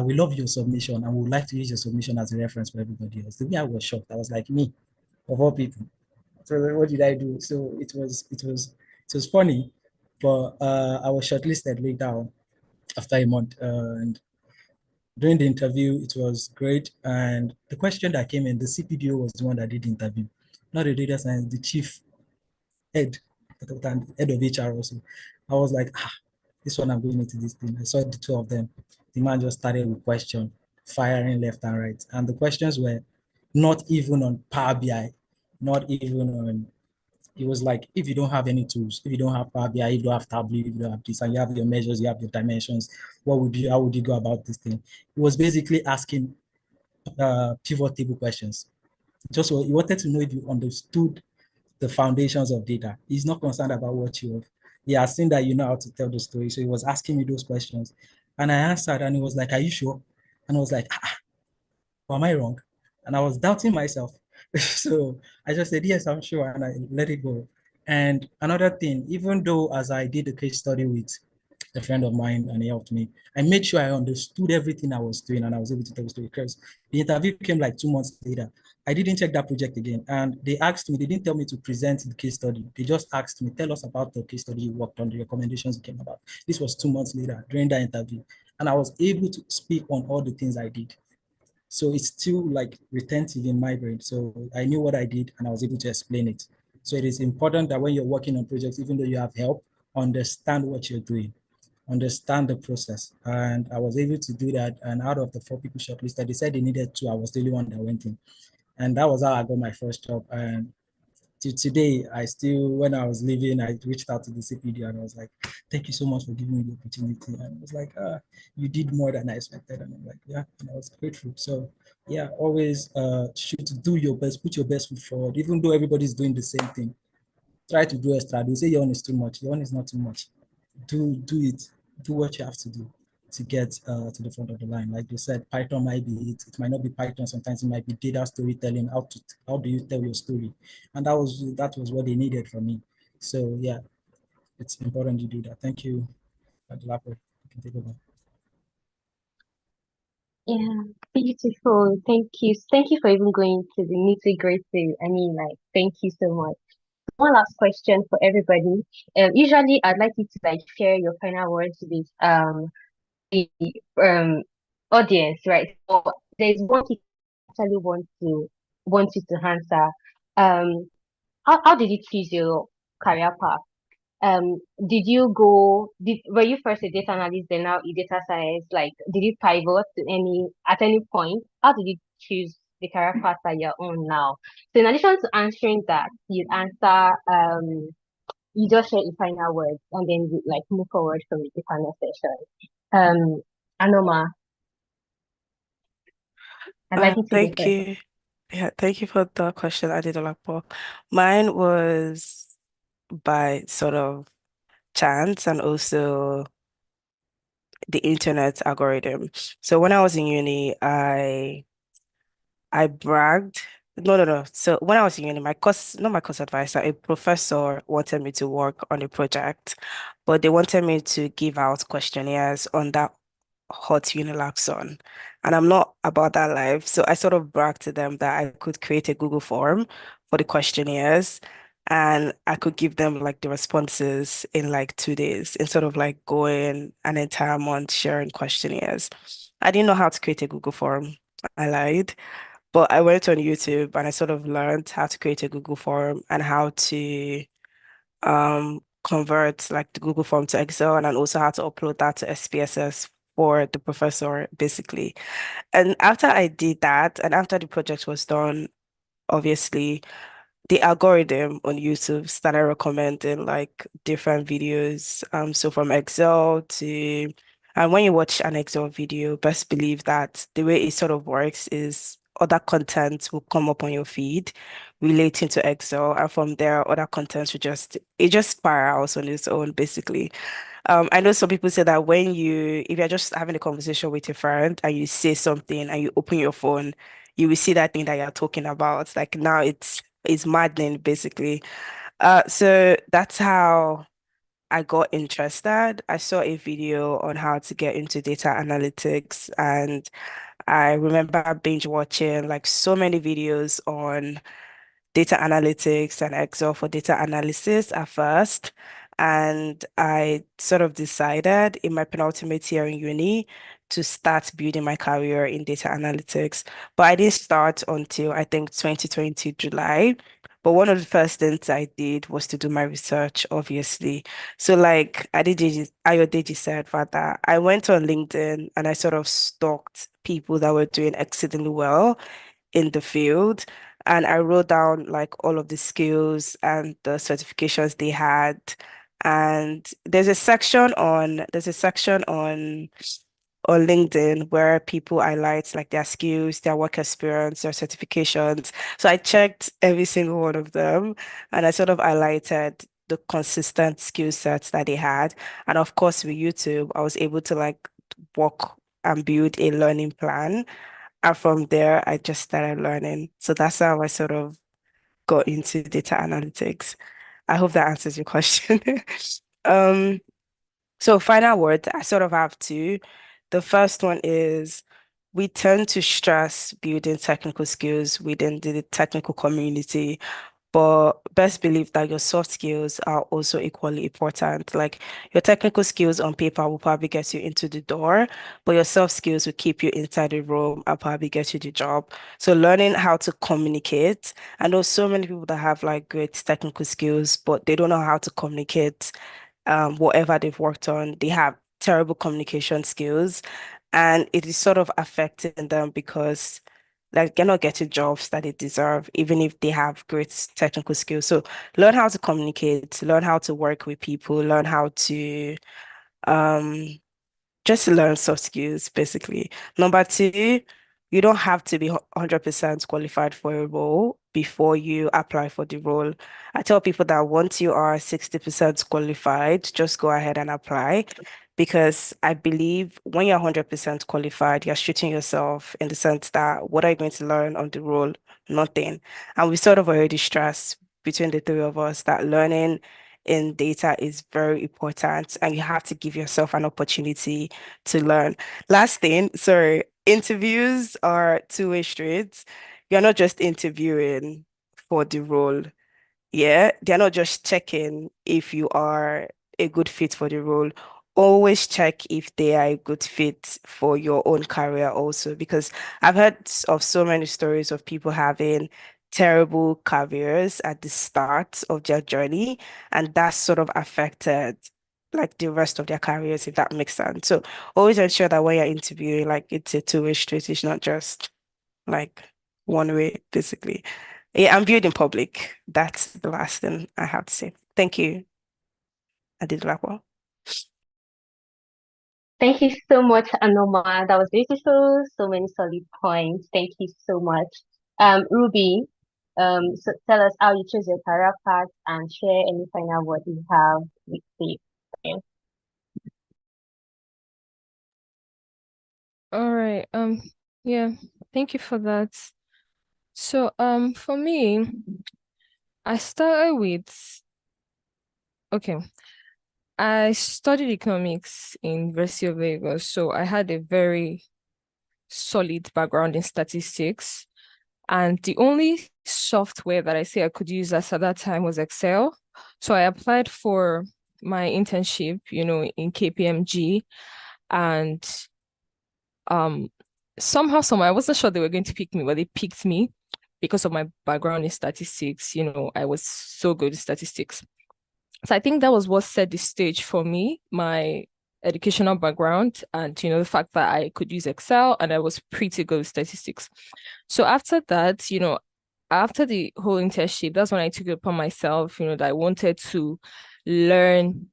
we love your submission and we would like to use your submission as a reference for everybody else. The way I was shocked, I was like, me, of all people. So what did I do? So it was funny, but I was shortlisted later on after a month, and during the interview, it was great. And the question that came in, the CPDO was the one that did the interview, not the data science, the chief head, head of HR also. I was like, this one I'm going into this thing. I saw the two of them. The man just started with question, firing left and right. And the questions were not even on Power BI, not even on, it was like, if you don't have any tools, if you don't have Power BI, if you don't have Tableau, if you don't have this, and you have your measures, you have your dimensions, how would you go about this thing? It was basically asking pivot table questions. Just he wanted to know if you understood the foundations of data. He's not concerned about what you have. He has seen that you know how to tell the story. So he was asking me those questions. And I answered, and he was like, are you sure? And I was like, am I wrong? And I was doubting myself. So I just said, yes, I'm sure. And I let it go. And another thing, even though as I did the case study with a friend of mine and he helped me, I made sure I understood everything I was doing and I was able to tell the story, because the interview came like 2 months later. I didn't check that project again. And they asked me, they didn't tell me to present the case study. They just asked me, tell us about the case study you worked on, the recommendations you came about. This was 2 months later during that interview. And I was able to speak on all the things I did. So it's still like retentive in my brain. So I knew what I did and I was able to explain it. So it is important that when you're working on projects, even though you have help, understand what you're doing, understand the process. And I was able to do that. And out of the 4 people shortlisted, they said they needed 2. I was the only one that went in. And that was how I got my first job. And to today, I still, when I was leaving, I reached out to the CPD and I was like, thank you so much for giving me the opportunity. And it was like, you did more than I expected. And I'm like, yeah, and I was grateful. So yeah, always should do your best, put your best foot forward, even though everybody's doing the same thing. Try to do extra. They say your own is too much. Your own is not too much. Do it. Do what you have to do to get to the front of the line. Like they said, Python might be it. It might not be Python. Sometimes it might be data storytelling. How do you tell your story? And that was what they needed from me. So yeah, it's important to do that. Thank you, Adelapo. You can take over. Yeah, beautiful. Thank you. Thank you for even going to the nitty-gritty. I mean, like, thank you so much. One last question for everybody. Usually I'd like you to like share your final words with the audience, right? So there's one thing I actually want you to answer. Um, how did you choose your career path? Did you go, were you first a data analyst, then now a data science? Like, did you pivot to at any point? How did you choose the career path that you're on now? So in addition to answering that, you just share your final words and then you like move forward from the final session. Anoma, I'd like you to go Thank first. you. Yeah, thank you for the question, Adedolapo. Mine was by sort of chance and also the internet algorithm. So when I was in uni, I bragged. No. So when I was in uni, not my course advisor, a professor wanted me to work on a project, but they wanted me to give out questionnaires on that hot Unilab sun. And I'm not about that life. So I sort of bragged to them that I could create a Google form for the questionnaires and I could give them like the responses in like 2 days instead of like going an entire month sharing questionnaires. I didn't know how to create a Google form. I lied. But I went on YouTube and I sort of learned how to create a Google form and how to convert like the Google form to Excel and then also how to upload that to SPSS for the professor, basically. And after I did that, and after the project was done, obviously the algorithm on YouTube started recommending like different videos. So from Excel to, and when you watch an Excel video, best believe that the way it sort of works is other content will come up on your feed relating to Excel, and from there, other content will just spirals on its own, basically. I know some people say that if you're just having a conversation with a friend and you say something and you open your phone, you will see that thing that you're talking about. Like now it's maddening, basically. So that's how I got interested. I saw a video on how to get into data analytics, and I remember binge watching like so many videos on data analytics and Excel for data analysis at first. And I sort of decided in my penultimate year in uni to start building my career in data analytics. But I didn't start until I think 2020 July. But one of the first things I did was to do my research, obviously. So like Ayodeji said, rather, I went on LinkedIn and I sort of stalked people that were doing exceedingly well in the field. And I wrote down like all of the skills and the certifications they had. And there's a section on LinkedIn where people highlight like their skills, their work experience, their certifications. So I checked every single one of them and I sort of highlighted the consistent skill sets that they had. And of course, with YouTube, I was able to like work and build a learning plan. And from there, I just started learning. So that's how I sort of got into data analytics. I hope that answers your question. Um, so final word, I sort of have two. The first one is we tend to stress building technical skills within the technical community, but best believe that your soft skills are also equally important. Like your technical skills on paper will probably get you into the door, but your soft skills will keep you inside the room and probably get you the job. So learning how to communicate. I know so many people that have like great technical skills, but they don't know how to communicate whatever they've worked on. They have terrible communication skills, and it is sort of affecting them because like they're not getting jobs that they deserve, even if they have great technical skills. So learn how to communicate, learn how to work with people, learn how to um just learn soft skills, basically. Number two, you don't have to be 100% qualified for a role before you apply for the role. I tell people that once you are 60% qualified, just go ahead and apply because I believe when you're 100% qualified, you're shooting yourself in the sense that what are you going to learn on the role? Nothing. And we sort of already stressed between the three of us that learning in data is very important and you have to give yourself an opportunity to learn. Last thing, sorry, interviews are two-way streets. You're not just interviewing for the role. Yeah, they're not just checking if you are a good fit for the role. Always check if they are a good fit for your own career also, because I've heard of so many stories of people having terrible careers at the start of their journey, and that sort of affected like the rest of their careers, if that makes sense. So always ensure that when you're interviewing, like it's a two-way street, it's not just like one way, basically. Yeah, I'm viewed in public. That's the last thing I have to say. Thank you. I did that well. Thank you so much, Anoma. That was beautiful. So many solid points. Thank you so much. Ruby, so tell us how you chose your career path and share any final word you have with the audience. All right. Yeah, thank you for that. So, for me, I started with, okay, I studied economics in University of Lagos, so I had a very solid background in statistics. And the only software that I say I could use at that time was Excel. So I applied for my internship, in KPMG, and somehow, I wasn't sure they were going to pick me, but they picked me because of my background in statistics. I was so good at statistics. So I think that was what set the stage for me, my educational background, and the fact that I could use Excel and I was pretty good with statistics. So after that, after the whole internship, that's when I took it upon myself, that I wanted to learn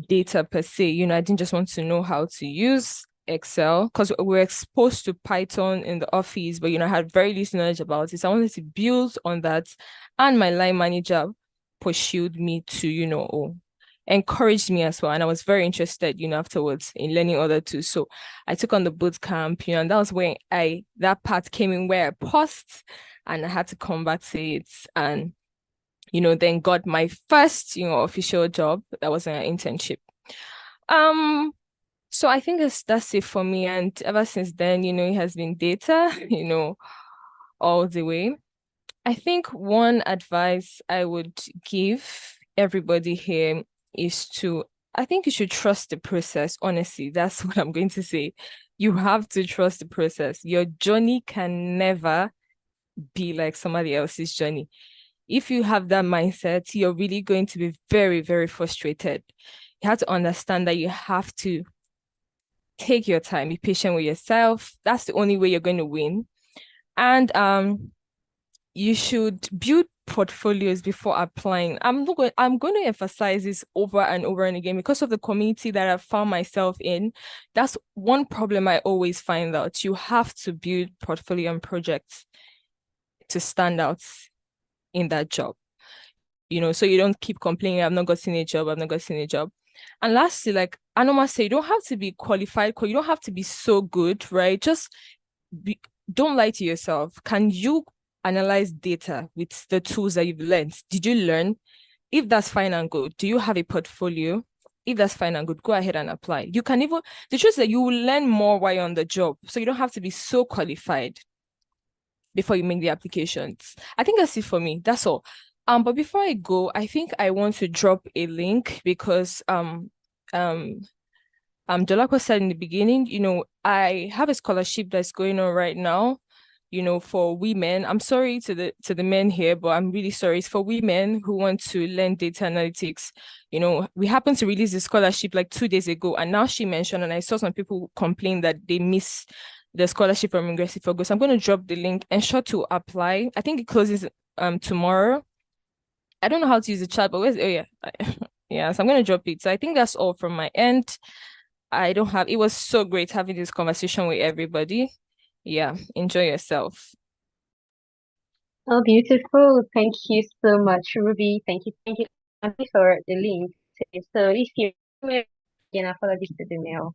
data per se. I didn't just want to know how to use Excel because we were exposed to Python in the office, but I had very little knowledge about it. So I wanted to build on that, and my line manager pursued me to encouraged me as well, and I was very interested afterwards in learning other tools. So I took on the boot camp, and that was when that part came in where I paused and I had to come back to it. And then got my first, official job. That was an internship. So I think that's it for me. And ever since then, it has been data, all the way. I think one advice I would give everybody here is I think you should trust the process. Honestly, that's what I'm going to say. You have to trust the process. Your journey can never be like somebody else's journey. If you have that mindset, you're really going to be very, very frustrated. You have to understand that you have to take your time, be patient with yourself. That's the only way you're going to win. And you should build portfolios before applying. I'm going to emphasize this over and over and again because of the community that I've found myself in. That's one problem I always find out. You have to build portfolio and projects to stand out in that job. So you don't keep complaining, I've not gotten a job. And lastly, like Anoma said, you don't have to be qualified, you don't have to be so good, right? Just don't lie to yourself. Can you analyze data with the tools that you've learned? Did you learn? If that's fine and good, do you have a portfolio? If that's fine and good, go ahead and apply. You can even, the truth is that you will learn more while you're on the job. So you don't have to be so qualified before you make the applications. I think that's it for me. That's all. But before I go, I think I want to drop a link because Jolako said in the beginning, I have a scholarship that's going on right now, for women. I'm sorry to the men here, but I'm really sorry. It's for women who want to learn data analytics. We happened to release the scholarship like 2 days ago, and now she mentioned, and I saw some people complain that they miss the scholarship from Ingressive August. I'm going to drop the link. Ensure to apply. I think it closes tomorrow. I don't know how to use the chat, but yeah, so I'm going to drop it. So I think that's all from my end. It was so great having this conversation with everybody. Yeah, enjoy yourself. Oh, beautiful. Thank you so much, Ruby. Thank you for the link. So if you again, apologies to the mail.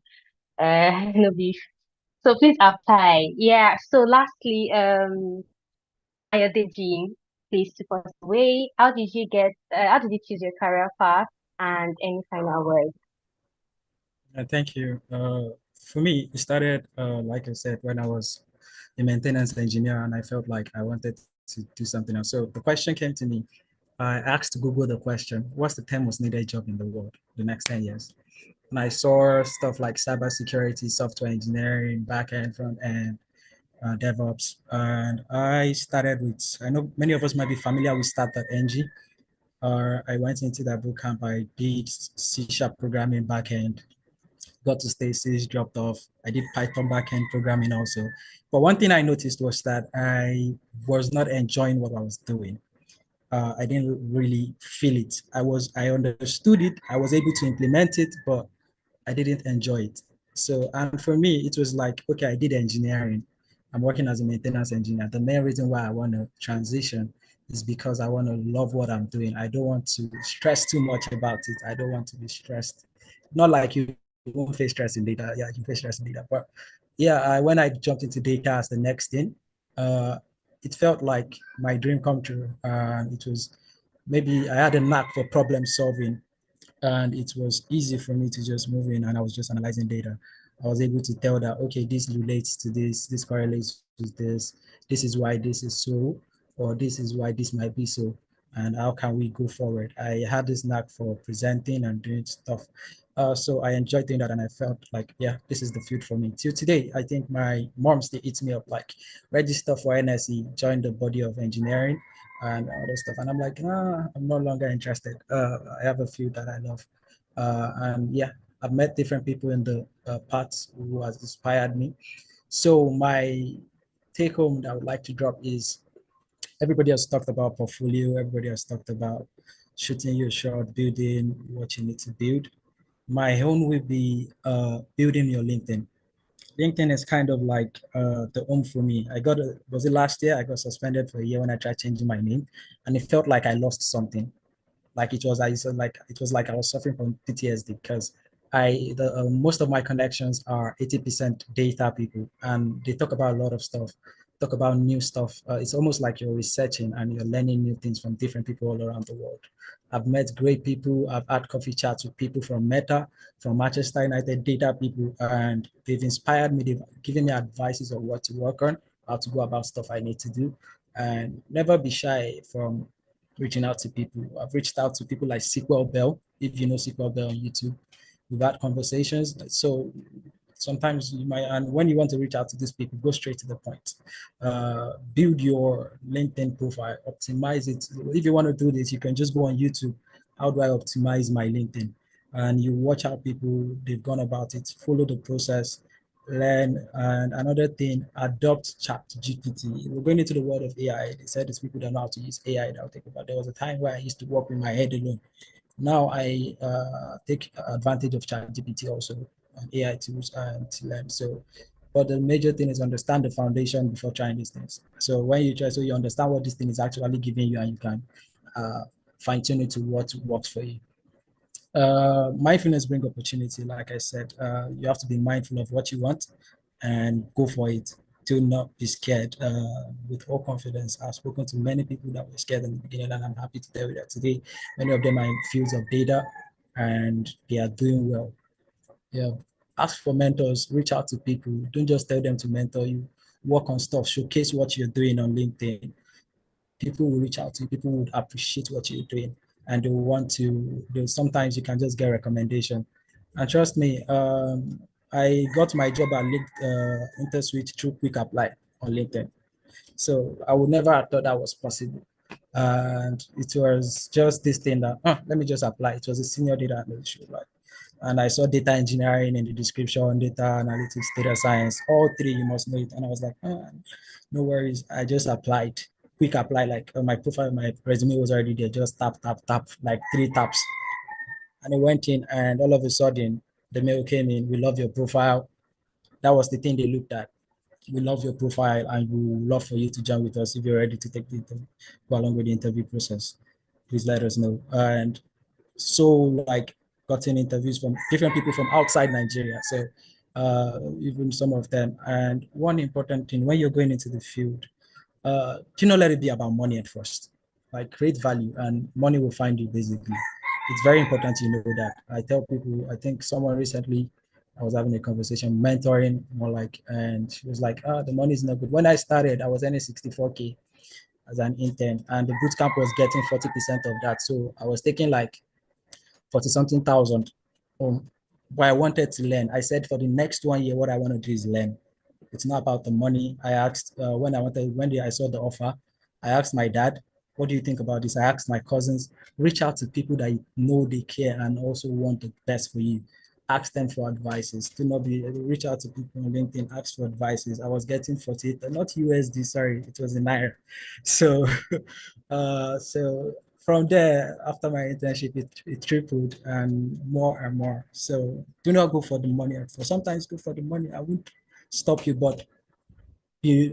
No beef. So please apply. Yeah. So lastly, Ayodeji, please to pass away. How did you choose your career path and any final words? Thank you. For me, it started, like I said, when I was a maintenance engineer and I felt like I wanted to do something else. So the question came to me. I asked Google the question, what's the 10 most needed job in the world the next 10 years? And I saw stuff like cybersecurity, software engineering, backend, front end, DevOps. And I started with, I know many of us might be familiar with Start.ng. I went into that bootcamp. I did C# programming backend, got to Stacy's, dropped off. I did Python backend programming also. But one thing I noticed was that I was not enjoying what I was doing. I didn't really feel it. I understood it. I was able to implement it, but I didn't enjoy it. So, and for me, it was like, okay, I did engineering. I'm working as a maintenance engineer. The main reason why I want to transition is because I want to love what I'm doing. I don't want to stress too much about it. I don't want to be stressed. Not like you won't face stress in data. Yeah, you face stress in data. But yeah, when I jumped into data as the next thing, it felt like my dream come true. It was maybe I had a knack for problem solving, and it was easy for me to just move in, and I was just analyzing data. I was able to tell that, okay, this relates to this correlates with this is why this is so, or this is why this might be so, and how can we go forward? I had this knack for presenting and doing stuff. So I enjoyed doing that, and I felt like, yeah, this is the field for me. Till today, I think my mom still eats me up, like, register for NSE, join the body of engineering and other stuff. And I'm like, I'm no longer interested. I have a few that I love. And yeah, I've met different people in the paths who has inspired me. So my take home that I would like to drop is, everybody has talked about portfolio. Everybody has talked about shooting your shot, building what you need to build. My own will be building your LinkedIn. LinkedIn is kind of like the home for me. Was it last year? I got suspended for a year when I tried changing my name, and it felt like I lost something. Like it was like I was suffering from PTSD, because most of my connections are 80% data people, and they talk about a lot of stuff. talk about new stuff. It's almost like you're researching and you're learning new things from different people all around the world. I've met great people. I've had coffee chats with people from Meta, from Manchester United, data people, and they've inspired me. They've given me advices on what to work on, how to go about stuff I need to do, and never be shy from reaching out to people. I've reached out to people like Sequel Bell, if you know Sequel Bell on YouTube. We've had conversations. So sometimes you might, and when you want to reach out to these people, go straight to the point. Build your LinkedIn profile, optimize it. If you want to do this, you can just go on YouTube. How do I optimize my LinkedIn? And you watch how people they've gone about it, follow the process, learn. And another thing, adopt ChatGPT. We're going into the world of AI. They said it's people that know how to use AI that will take over. There was a time where I used to work with my head alone. Now I take advantage of ChatGPT also and AI tools and to learn. So, but the major thing is understand the foundation before trying these things. So when you try, so you understand what this thing is actually giving you, and you can fine tune it to what works for you. Mindfulness brings opportunity. Like I said, you have to be mindful of what you want and go for it. Do not be scared. With all confidence, I've spoken to many people that were scared in the beginning, and I'm happy to tell you that today, many of them are in fields of data and they are doing well. Yeah. Ask for mentors, reach out to people. Don't just tell them to mentor you. Work on stuff, showcase what you're doing on LinkedIn. People will reach out to you, people would appreciate what you're doing, and they will want to, sometimes you can just get recommendation. And trust me, I got my job at InterSwitch through Quick Apply on LinkedIn. So I would never have thought that was possible. And it was just this thing that, let me just apply. It was a senior data analyst, like, and I saw data engineering in the description, data analytics, data science, all three, you must know it. And I was like, no worries. I just applied, quick apply, like my profile, my resume was already there, just tap, tap, tap, like 3 taps. And I went in, and all of a sudden, the mail came in, we love your profile. That was the thing they looked at. We love your profile, and we would love for you to join with us if you're ready to take the interview, go along with the interview process. Please let us know. And so, like, gotten interviews from different people from outside Nigeria. So even some of them. And one important thing, when you're going into the field, do not let it be about money at first. Like, create value and money will find you, basically. It's very important you know that. I tell people, I think someone recently, I was having a conversation, mentoring more like, and she was like, the money is not good. When I started, I was earning 64K as an intern, and the bootcamp was getting 40% of that. So I was taking like 40 something thousand. But I wanted to learn. I said for the next 1 year, what I want to do is learn. It's not about the money. I asked when I saw the offer, I asked my dad, what do you think about this? I asked my cousins, reach out to people that you know they care and also want the best for you. Ask them for advices. Do not be reach out to people on LinkedIn, ask for advices. I was getting 48, not USD, sorry, it was in Naira. So so from there, after my internship, it tripled and more. So do not go for the money. For sometimes go for the money. I won't stop you, but be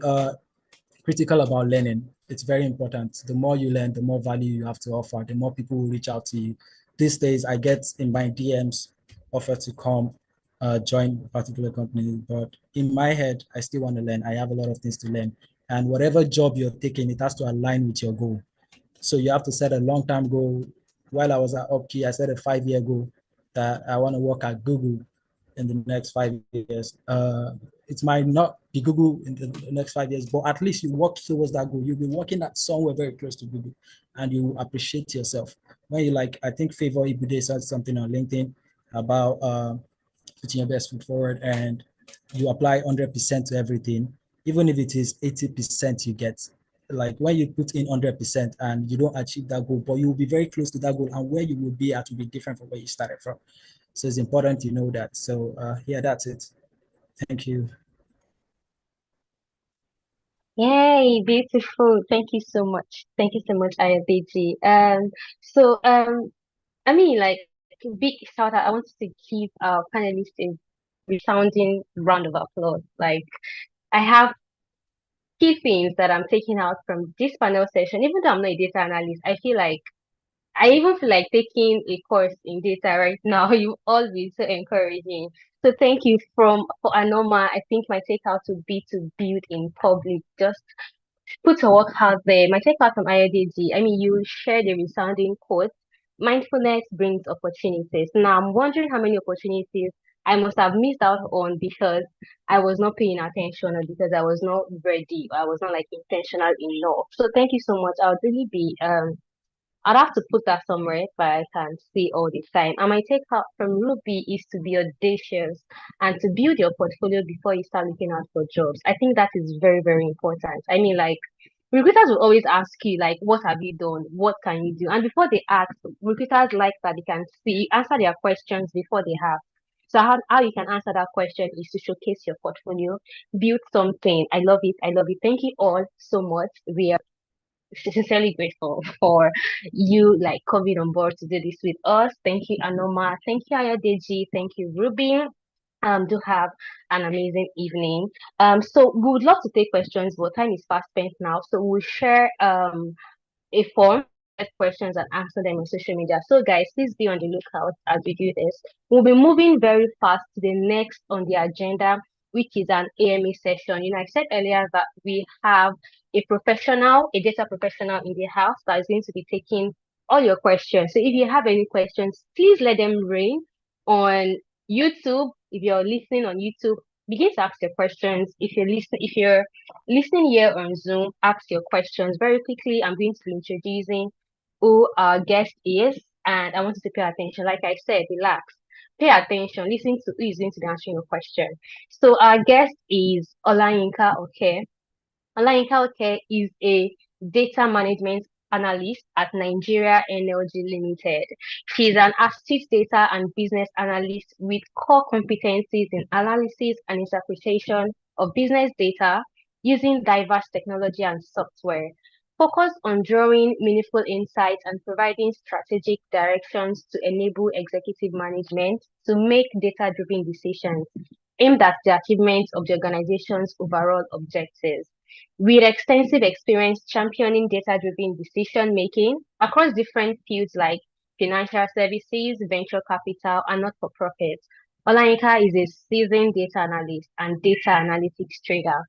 critical about learning. It's very important. The more you learn, the more value you have to offer, the more people will reach out to you. These days, I get in my DMs offer to come join a particular company, but in my head, I still want to learn. I have a lot of things to learn. And whatever job you're taking, it has to align with your goal. So you have to set a long-term goal. While I was at Upkey, I set a 5-year goal that I want to work at Google in the next 5 years. It might not be Google in the next 5 years, but at least you work towards that goal. You'll be working at somewhere very close to Google, and you appreciate yourself. When you like, I think Favor Ibude said something on LinkedIn about putting your best foot forward, and you apply 100% to everything, even if it is 80% you get. Like when you put in 100% and you don't achieve that goal, but you will be very close to that goal, and where you will be at will be different from where you started from. So it's important you know that. So yeah, that's it. Thank you. Yay, beautiful. Thank you so much. Thank you so much, Ayabeji. So I mean, like, big shout out. I want to give our panelists a resounding round of applause. Like, I have key things that I'm taking out from this panel session. Even though I'm not a data analyst, I feel like I even feel like taking a course in data right now. You've all been so encouraging. So thank you for Anoma. I think my takeout would be to build in public. Just put your work out there. My takeout from IODG, I mean, you shared a resounding quote. Mindfulness brings opportunities. Now, I'm wondering how many opportunities I must have missed out on because I was not paying attention or because I was not ready or I was not like intentional enough. So thank you so much. I'll really be I'd have to put that somewhere but I can see all the time. And my take out from Ruby is to be audacious and to build your portfolio before you start looking out for jobs. I think that is very, very important. I mean, like, recruiters will always ask you, like, what have you done? What can you do? And before they ask, recruiters like that they can see, answer their questions before they have. So how you can answer that question is to showcase your portfolio, build something. I love it. I love it. Thank you all so much. We are sincerely grateful for you like coming on board to do this with us. Thank you, Anoma. Thank you, Ayadeji. Thank you, Ruby. Do have an amazing evening. So we would love to take questions, but time is fast spent now. So we'll share a form, get questions and answer them on social media. So guys, please be on the lookout as we do this. We'll be moving very fast to the next on the agenda, which is an AMA session. I said earlier that we have a data professional in the house that is going to be taking all your questions. So if you have any questions, please let them rain on YouTube. If you're listening on YouTube, begin to ask your questions. If you're listening here on Zoom, ask your questions very quickly. I'm going to be introducing who our guest is, and I want you to pay attention. Like I said, relax, pay attention, listen to who is going to be answering your question. So our guest is Olayinka Oke. Olayinka Oke is a data management analyst at Nigeria NLG Limited. She's an astute data and business analyst with core competencies in analysis and interpretation of business data using diverse technology and software. Focused on drawing meaningful insights and providing strategic directions to enable executive management to make data-driven decisions aimed at the achievement of the organization's overall objectives. With extensive experience championing data-driven decision-making across different fields like financial services, venture capital, and not-for-profits, Olayinka is a seasoned data analyst and data analytics trader.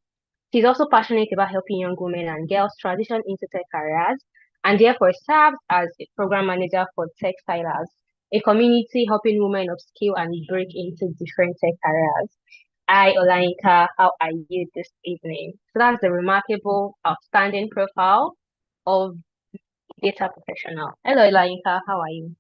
She's also passionate about helping young women and girls transition into tech careers and therefore serves as a program manager for Techstylers, a community helping women upskill and break into different tech careers. Hi, Olayinka, how are you this evening? So that's the remarkable, outstanding profile of data professional. Hello, Olayinka, how are you?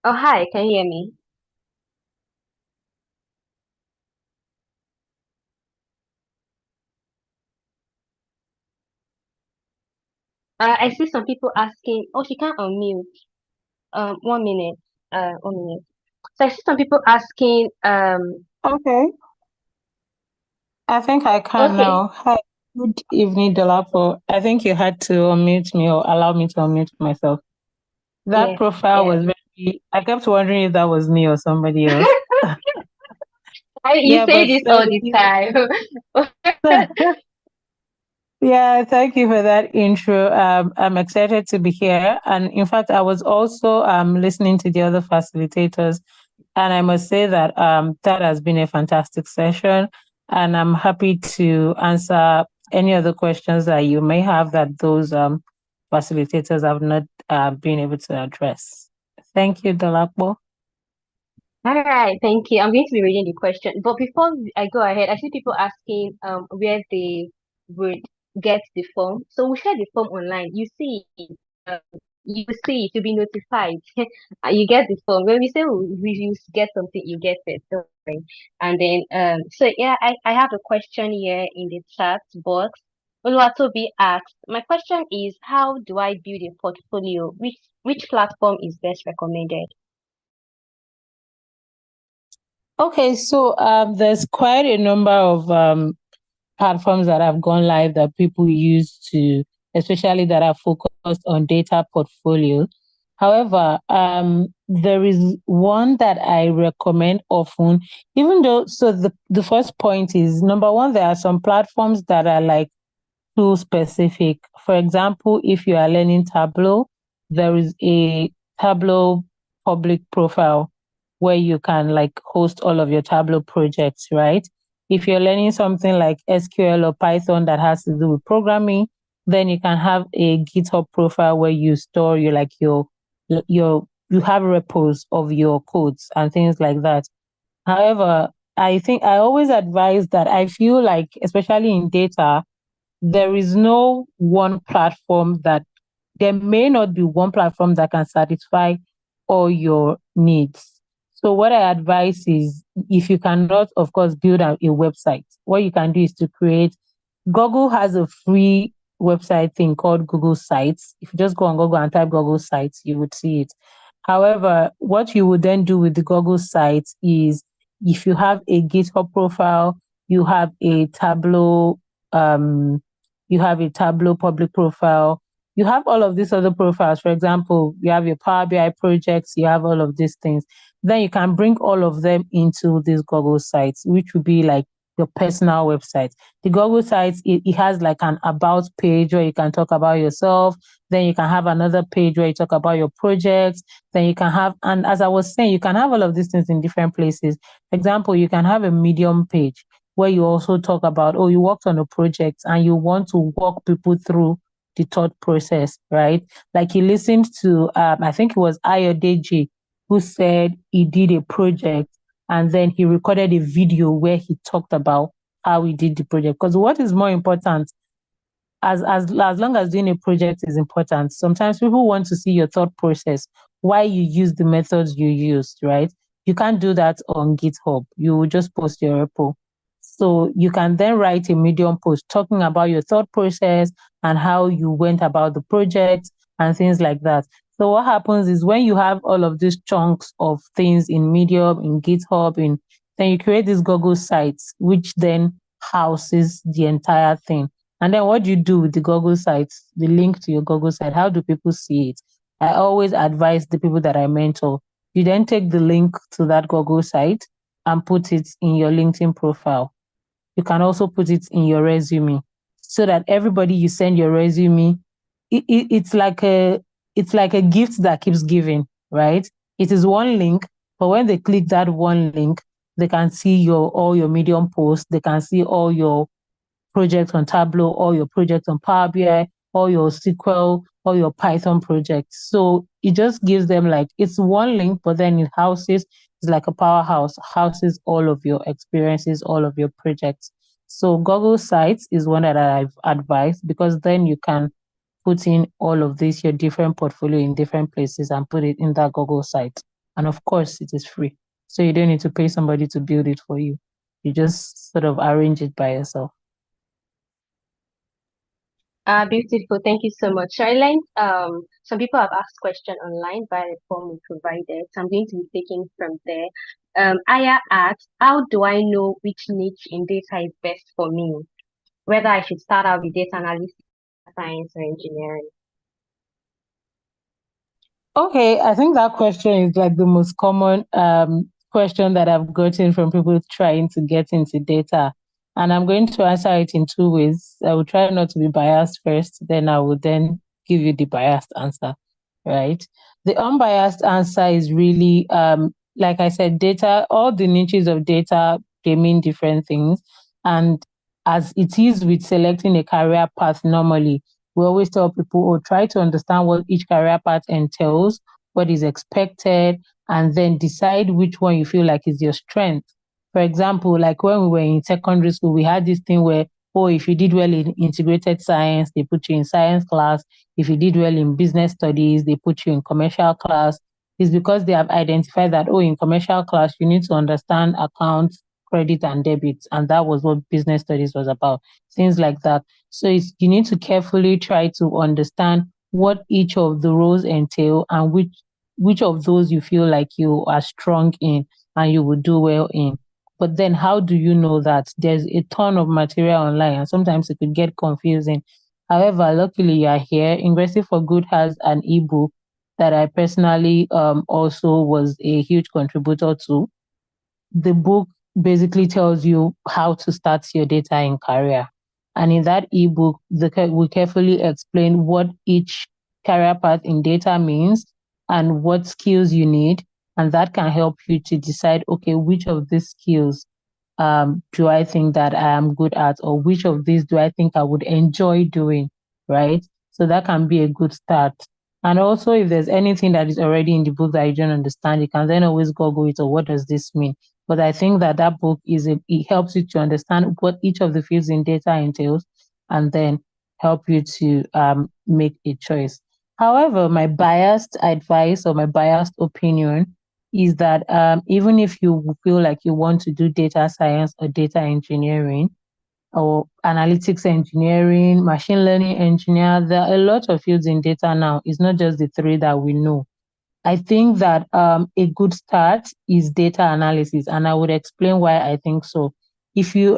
Oh, hi, can you hear me? I see some people asking, oh, she can't unmute. 1 minute. 1 minute. So I see some people asking, Okay, I think I can okay, now. Hi, good evening, Dolapo. I think you had to unmute me or allow me to unmute myself. That yes, profile yes. was I kept wondering if that was me or somebody else. You Yeah, say but this all thank the you. time. Yeah, thank you for that intro. I'm excited to be here. And in fact, I was also listening to the other facilitators, and I must say that that has been a fantastic session. And I'm happy to answer any other questions that you may have that those facilitators have not been able to address. Thank you, Dolapo. All right, thank you. I'm going to be reading the question, but before I go ahead, I see people asking where they would get the form. So we share the form online. Um, you see it, you'll be notified. You get the form. When we say you get something, you get it. Don't worry. And then so yeah, I have a question here in the chat box. Oluwatobi asked, my question is, how do I build a portfolio? Which platform is best recommended? Okay, so there's quite a number of platforms that have gone live that people use to, especially that are focused on data portfolio. However, there is one that I recommend often, even though, so the first point is number one, there are some platforms that are like too specific. For example, if you are learning Tableau, there is a Tableau public profile where you can like host all of your Tableau projects, right? If you're learning something like SQL or Python that has to do with programming, then you can have a GitHub profile where you store you have repos of your codes and things like that. However, I think I always advise that I feel like, especially in data, there is no one platform that there may not be one platform that can satisfy all your needs. So what I advise is, if you cannot, of course, build a website, what you can do is to create. Google has a free website thing called Google Sites. If you just go on Google and type Google Sites, you would see it. However, what you would then do with the Google Sites is, if you have a GitHub profile, you have a Tableau, you have a Tableau public profile, you have all of these other profiles. For example, you have your Power BI projects, you have all of these things. Then you can bring all of them into these Google Sites, which would be like your personal website. The Google Sites, it has like an about page where you can talk about yourself. Then you can have another page where you talk about your projects. Then you can have, and as I was saying, you can have all of these things in different places. For example, you can have a Medium page where you also talk about, oh, you worked on a project and you want to walk people through the thought process, right? Like you listened to, I think it was Ayodeji, who said he did a project and then he recorded a video where he talked about how he did the project. Because what is more important, as long as doing a project is important, sometimes people want to see your thought process, why you use the methods you used, right? You can't do that on GitHub. You will just post your repo. So you can then write a Medium post talking about your thought process and how you went about the project and things like that. So what happens is, when you have all of these chunks of things in Medium, in GitHub, then you create these Google Sites, which then houses the entire thing. And then what do you do with the Google Sites, the link to your Google site? How do people see it? I always advise the people that I mentor, you then take the link to that Google site and put it in your LinkedIn profile. You can also put it in your resume, so that everybody you send your resume, it's like a gift that keeps giving, right? It is one link, but when they click that one link, they can see all your Medium posts, they can see all your projects on Tableau, all your projects on Power BI, all your SQL, all your Python projects. So it just gives them, like, it's one link, but then it houses, it's like a powerhouse, houses all of your experiences, all of your projects. So Google Sites is one that I've advised, because then you can put in all of this, your different portfolio in different places, and put it in that Google site. And of course, it is free. So you don't need to pay somebody to build it for you. You just sort of arrange it by yourself. Beautiful. Thank you so much. Charlene, some people have asked questions online by the form we provided. So I'm going to be taking from there. Aya asks, how do I know which niche in data is best for me? Whether I should start out with data analysis, science, or engineering? Okay, I think that question is like the most common question that I've gotten from people trying to get into data. And I'm going to answer it in two ways. I will try not to be biased first, then I will then give you the biased answer, right? The unbiased answer is really, like I said, data, all the niches of data, they mean different things. And as it is with selecting a career path normally, we always tell people, oh, try to understand what each career path entails, what is expected, and then decide which one you feel like is your strength. For example, like when we were in secondary school, we had this thing where, oh, if you did well in integrated science, they put you in science class. If you did well in business studies, they put you in commercial class. It's because they have identified that, oh, in commercial class, you need to understand accounts, credit, and debit. And that was what business studies was about, things like that. So you need to carefully try to understand what each of the roles entail and which of those you feel like you are strong in and you will do well in. But then how do you know that? There's a ton of material online and sometimes it could get confusing. However, luckily you are here. Ingressive for Good has an ebook that I personally also was a huge contributor to. The book basically tells you how to start your data in career. And in that ebook, we carefully explain what each career path in data means and what skills you need. And that can help you to decide, okay, which of these skills do I think that I am good at, or which of these do I think I would enjoy doing, right? So that can be a good start. And also, if there's anything that is already in the book that you don't understand, you can then always Google it, or what does this mean? But I think that that book it helps you to understand what each of the fields in data entails, and then help you to make a choice. However, my biased advice or my biased opinion is that even if you feel like you want to do data science or data engineering or analytics engineering, machine learning engineer, there are a lot of fields in data now. It's not just the three that we know. I think that a good start is data analysis, and I would explain why I think so. If you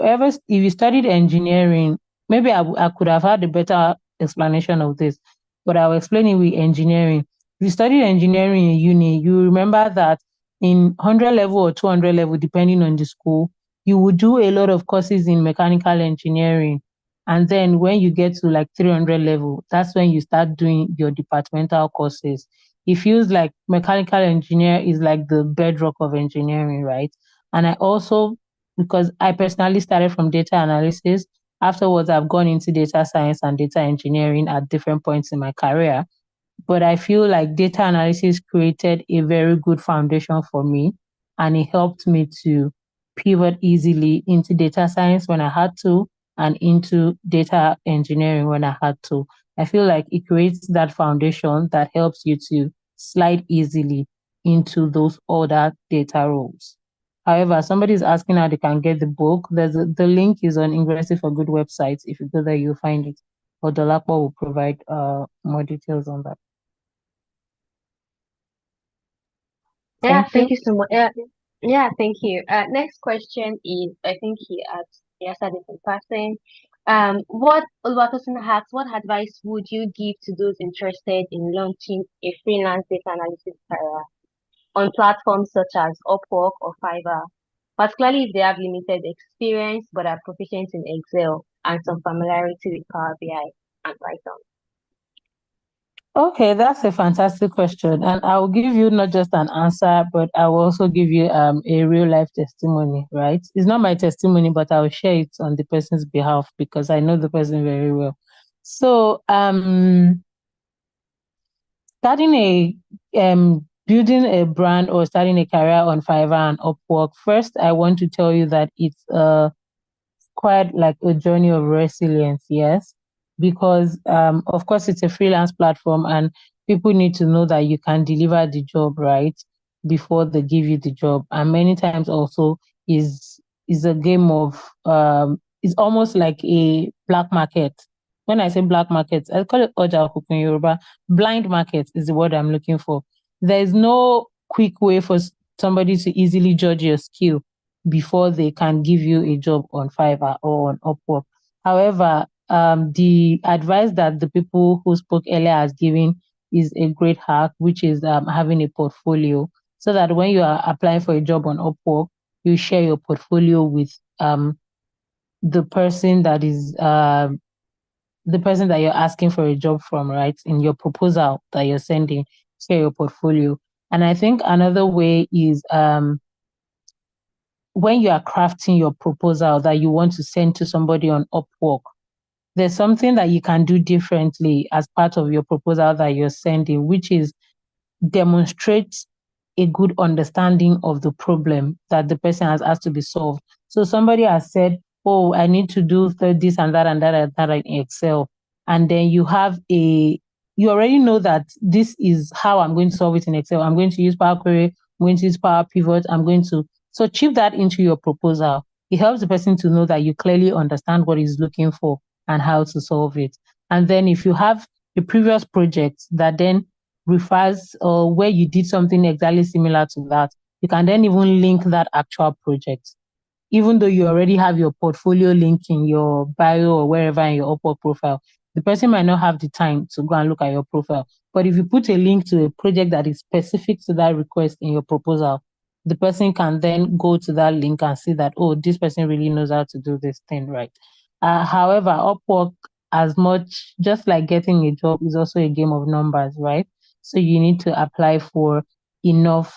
studied engineering, maybe I could have had a better explanation of this, but I'll explain it with engineering. If you studied engineering in uni, you remember that in 100 level or 200 level, depending on the school, you would do a lot of courses in mechanical engineering. And then when you get to like 300 level, that's when you start doing your departmental courses. It feels like mechanical engineer is like the bedrock of engineering, right? And I also, because I personally started from data analysis, afterwards I've gone into data science and data engineering at different points in my career. But I feel like data analysis created a very good foundation for me, and it helped me to pivot easily into data science when I had to, and into data engineering when I had to. I feel like it creates that foundation that helps you to slide easily into those other data roles. However, somebody is asking how they can get the book. The link is on Ingressive for Good website. If you go there, you'll find it. Or Dolapo will provide more details on that. Yeah, Thank thank you. you so much. Yeah, thank you. Next question is, I think he answered it in passing. What Oluwatosin asks, what advice would you give to those interested in launching a freelance data analysis career on platforms such as Upwork or Fiverr, particularly if they have limited experience but are proficient in Excel and some familiarity with Power BI and Python? Okay, that's a fantastic question. And I will give you not just an answer, but I will also give you a real life testimony, right? It's not my testimony, but I will share it on the person's behalf because I know the person very well. So starting building a brand or starting a career on Fiverr and Upwork, first I want to tell you that it's quite like a journey of resilience, yes, because of course it's a freelance platform and people need to know that you can deliver the job, right, before they give you the job. And many times also is a game of it's almost like a black market. When I say black market, I call it Oja Okuku in Yoruba. Blind market is the word I'm looking for. There's no quick way for somebody to easily judge your skill before they can give you a job on Fiverr or on Upwork. However, the advice that the people who spoke earlier has given is a great hack, which is having a portfolio, so that when you are applying for a job on Upwork, you share your portfolio with the person that is the person that you're asking for a job from, right? In your proposal that you're sending, share your portfolio. And I think another way is when you are crafting your proposal that you want to send to somebody on Upwork, there's something that you can do differently as part of your proposal that you're sending, which is demonstrate a good understanding of the problem that the person has asked to be solved. So somebody has said, oh, I need to do this and that and that and that in Excel. And then you already know that this is how I'm going to solve it in Excel. I'm going to use Power Query, I'm going to use Power Pivot, so chip that into your proposal. It helps the person to know that you clearly understand what he's looking for and how to solve it. And then if you have a previous project that then refers or where you did something exactly similar to that, you can then even link that actual project. Even though you already have your portfolio link in your bio or wherever in your Upwork profile, The person might not have the time to go and look at your profile. But if you put a link to a project that is specific to that request in your proposal, the person can then go to that link and see that, oh, this person really knows how to do this thing, right? However, Upwork, as much, just like getting a job, is also a game of numbers, right? So you need to apply for enough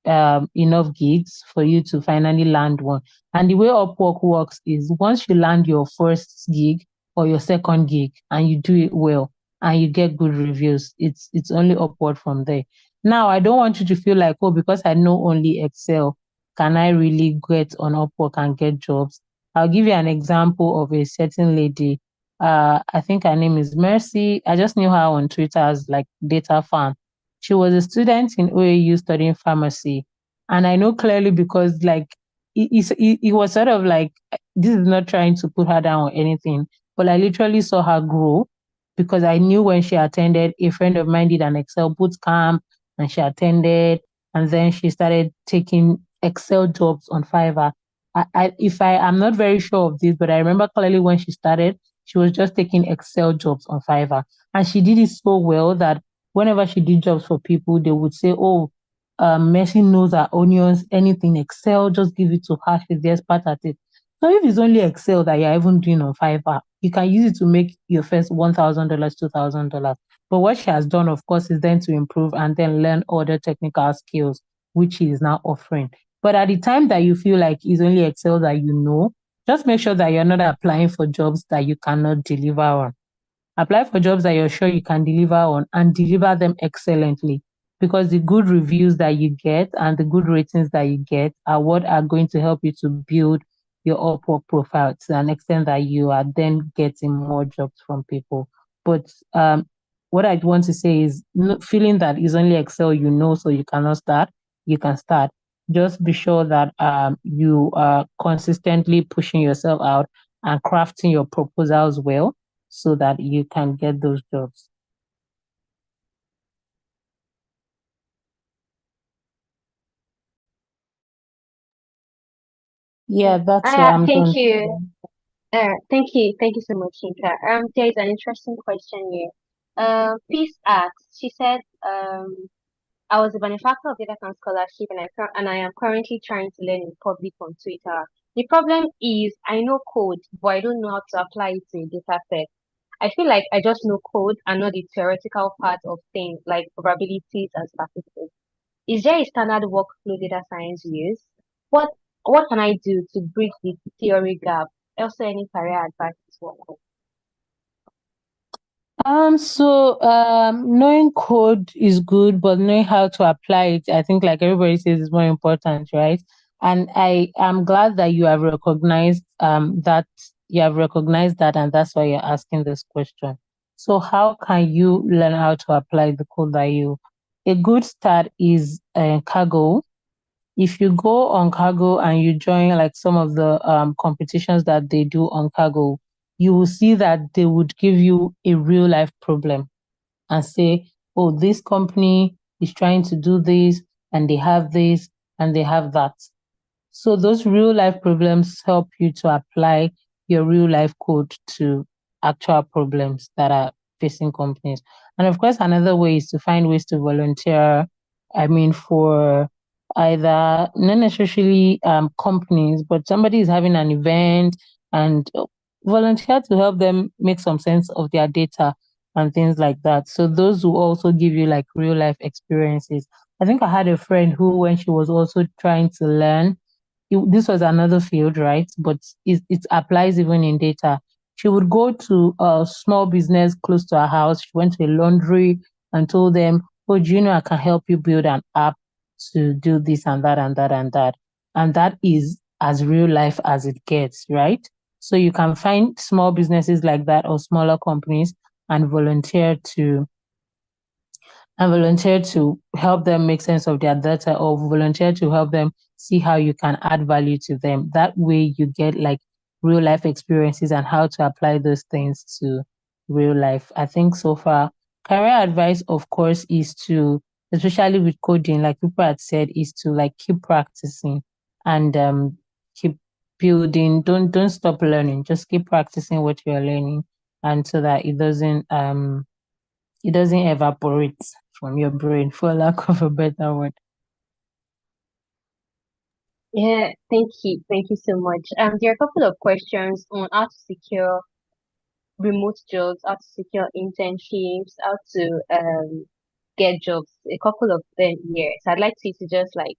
gigs for you to finally land one. And the way Upwork works is once you land your first gig or your second gig and you do it well and you get good reviews, it's only upward from there. Now, I don't want you to feel like, oh, because I know only Excel, can I really get on Upwork and get jobs? I'll give you an example of a certain lady. I think her name is Mercy. I just knew her on Twitter as like Data Farm. She was a student in OAU studying pharmacy. And I know clearly because like it was sort of like, this is not trying to put her down or anything, but I literally saw her grow because I knew when she attended, a friend of mine did an Excel boot camp and she attended, and then she started taking Excel jobs on Fiverr. I'm not very sure of this, but I remember clearly when she started, she was just taking Excel jobs on Fiverr. And she did it so well that whenever she did jobs for people, they would say, oh, Mercy knows her onions, anything Excel, just give it to her. She's the expert at it. So if it's only Excel that you're even doing on Fiverr, you can use it to make your first $1,000, $2,000. But what she has done, of course, is then to improve and then learn other technical skills, which she is now offering. But at the time that you feel like it's only Excel that you know, just make sure that you're not applying for jobs that you cannot deliver on. Apply for jobs that you're sure you can deliver on and deliver them excellently, because the good reviews that you get and the good ratings that you get are what are going to help you to build your Upwork profile to an extent that you are then getting more jobs from people. But what I want to say is, feeling that it's only Excel you know, so you cannot start, you can start. Just be sure that you are consistently pushing yourself out and crafting your proposals well so that you can get those jobs. Yeah, that's what I'm Thank done. you. Thank you so much, Shinka. There is an interesting question here. Peace asks. She said, I was a benefactor of Data Science Scholarship, and I am currently trying to learn in public on Twitter. The problem is I know code, but I don't know how to apply it to a data set. I feel like I just know code and not the theoretical part of things like probabilities and statistics. Is there a standard workflow data science use? What what can I do to bridge the theory gap? Also, any career advice is welcome. Knowing code is good, but knowing how to apply it, I think like everybody says, is more important, right? And I am glad that you have recognized that and that's why you're asking this question. So how can you learn how to apply the code that a good start is Kaggle. If you go on Kaggle and you join like some of the competitions that they do on Kaggle, you will see that they would give you a real life problem and say, oh, this company is trying to do this and they have this and they have that. So those real life problems help you to apply your real life code to actual problems that are facing companies. And of course, another way is to find ways to volunteer. I mean, for either not necessarily companies, but somebody is having an event and volunteer to help them make some sense of their data and things like that. So those will also give you like real life experiences. I think I had a friend who, when she was also trying to learn, this was another field, right? But it applies even in data. She would go to a small business close to her house. She went to a laundry and told them, oh, do you know I can help you build an app to do this and that and that and that. And that is as real life as it gets, right? So you can find small businesses like that or smaller companies and volunteer to help them make sense of their data or volunteer to help them see how you can add value to them. That way you get like real life experiences and how to apply those things to real life. I think so far, career advice, of course, is to, especially with coding, like people had said, is to like keep practicing and keep building. Don't stop learning. Just keep practicing what you're learning and so that it doesn't evaporate from your brain, for lack of a better word. Yeah, thank you. Thank you so much. There are a couple of questions on how to secure remote jobs, how to secure internships, how to get jobs. A couple of them here. So I'd like you to just like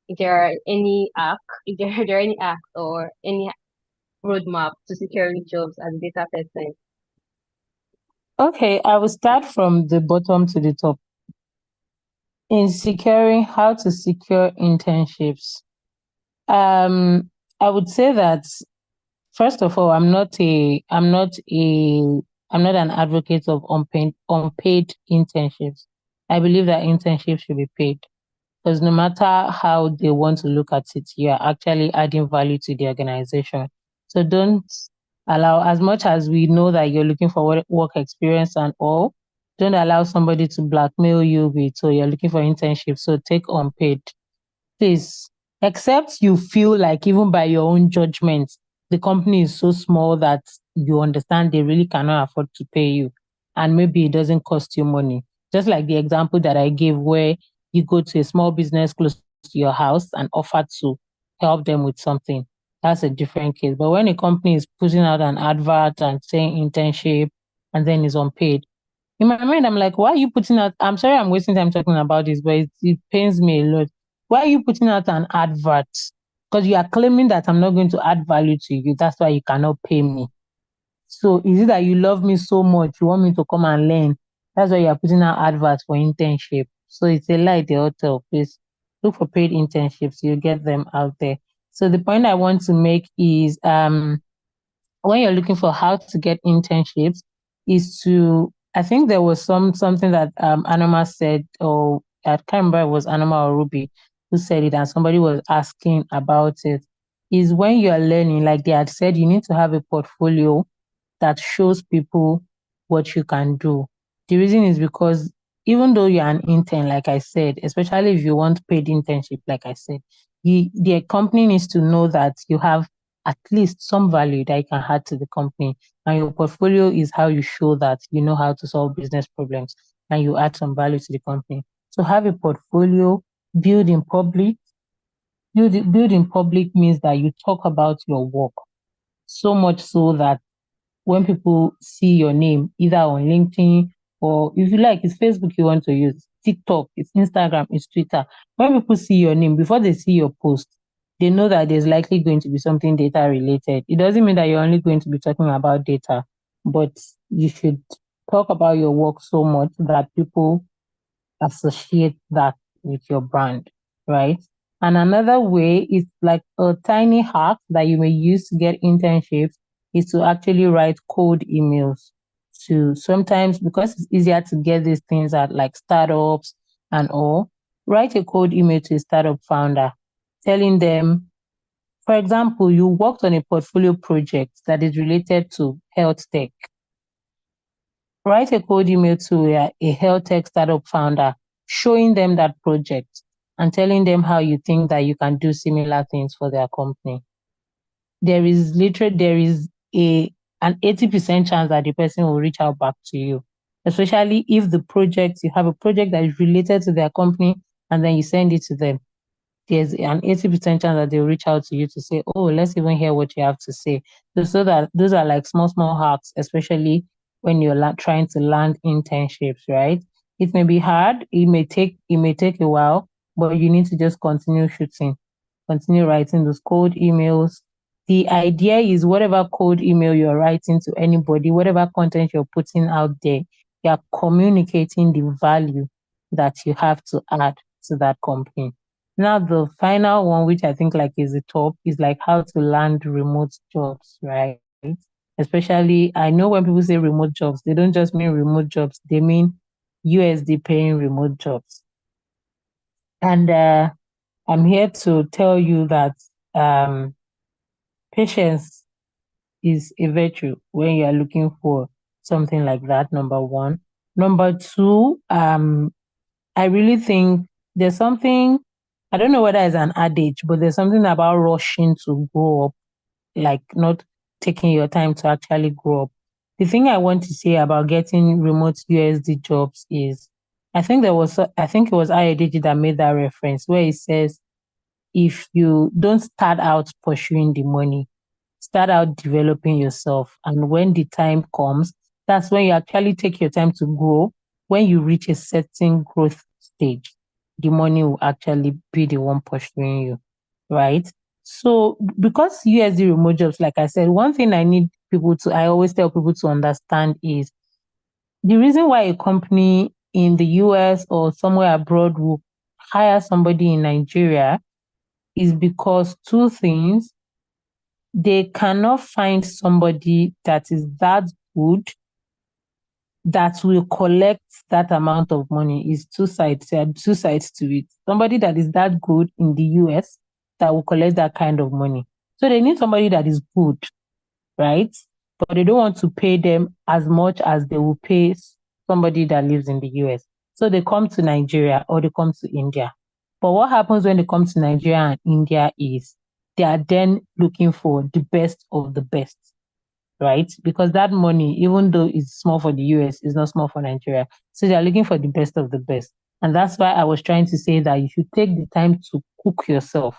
if there are any if there are any acts or any roadmap to securing jobs as a data person. Okay, I will start from the bottom to the top. In securing how to secure internships, I would say that first of all, I'm not an advocate of unpaid internships. I believe that internships should be paid because no matter how they want to look at it, you are actually adding value to the organization. So don't allow, as much as we know that you're looking for work experience and all, don't allow somebody to blackmail you with, so you're looking for internship, so take unpaid. Please, except you feel like even by your own judgment, the company is so small that you understand they really cannot afford to pay you. And maybe it doesn't cost you money. Just like the example that I gave where you go to a small business close to your house and offer to help them with something. That's a different case. But when a company is putting out an advert and saying internship and then is unpaid, in my mind, I'm like, why are you putting out? I'm sorry I'm wasting time talking about this, but it pains me a lot. Why are you putting out an advert? Because you are claiming that I'm not going to add value to you. That's why you cannot pay me. So is it that you love me so much? You want me to come and learn? That's why you are putting out adverts for internship. So it's a lie, the hotel. Please look for paid internships. You get them out there. So the point I want to make is when you're looking for how to get internships is to, I think there was something that Anoma said, or I can't remember if it was Anoma or Ruby who said it, and somebody was asking about it, is when you are learning, like they had said, you need to have a portfolio that shows people what you can do. The reason is because even though you're an intern, like I said, especially if you want paid internship, like I said, the company needs to know that you have at least some value that you can add to the company. And your portfolio is how you show that you know how to solve business problems and you add some value to the company. So have a portfolio, build in public. Build in public means that you talk about your work so much so that when people see your name, either on LinkedIn or if you like, it's Facebook you want to use, TikTok, it's Instagram, it's Twitter. When people see your name, before they see your post, they know that there's likely going to be something data related. It doesn't mean that you're only going to be talking about data, but you should talk about your work so much that people associate that with your brand, right? And another way is like a tiny hack that you may use to get internships is to actually write cold emails to sometimes, because it's easier to get these things at like startups and all, write a cold email to a startup founder telling them, for example, you worked on a portfolio project that is related to health tech. Write a cold email to a health tech startup founder, showing them that project and telling them how you think that you can do similar things for their company. There is an 80% chance that the person will reach out back to you, especially if you have a project that is related to their company and then you send it to them. There's an 80% chance that they'll reach out to you to say, oh, let's even hear what you have to say. So that those are like small hacks, especially when you're trying to land internships, right? It may be hard, it may take a while, but you need to just continue shooting, continue writing those cold emails. The idea is whatever cold email you're writing to anybody, whatever content you're putting out there, you're communicating the value that you have to add to that company. Now, the final one, which I think like is the top, is like how to land remote jobs, right? Especially, I know when people say remote jobs, they don't just mean remote jobs, they mean USD paying remote jobs. And I'm here to tell you that patience is a virtue when you are looking for something like that, number one. Number two, I really think there's something, I don't know whether it's an adage, but there's something about rushing to grow up, like not taking your time to actually grow up. the thing I want to say about getting remote USD jobs is, I think it was Ayodeji that made that reference where it says, if you don't start out pursuing the money, start out developing yourself. And when the time comes, that's when you actually take your time to grow. When you reach a certain growth stage, the money will actually be the one pursuing you, right? So because USD remote jobs, like I said, one thing I always tell people to understand is the reason why a company in the US or somewhere abroad will hire somebody in Nigeria is because two things. They cannot find somebody that is that good that will collect that amount of money. Is two sides. There are two sides to it. Somebody that is that good in the US that will collect that kind of money. So they need somebody that is good, right? But they don't want to pay them as much as they will pay somebody that lives in the US. So they come to Nigeria or they come to India. But what happens when they come to Nigeria and India is they are then looking for the best of the best, right? Because that money, even though it's small for the US, is not small for Nigeria. So they are looking for the best of the best. And that's why I was trying to say that you should take the time to cook yourself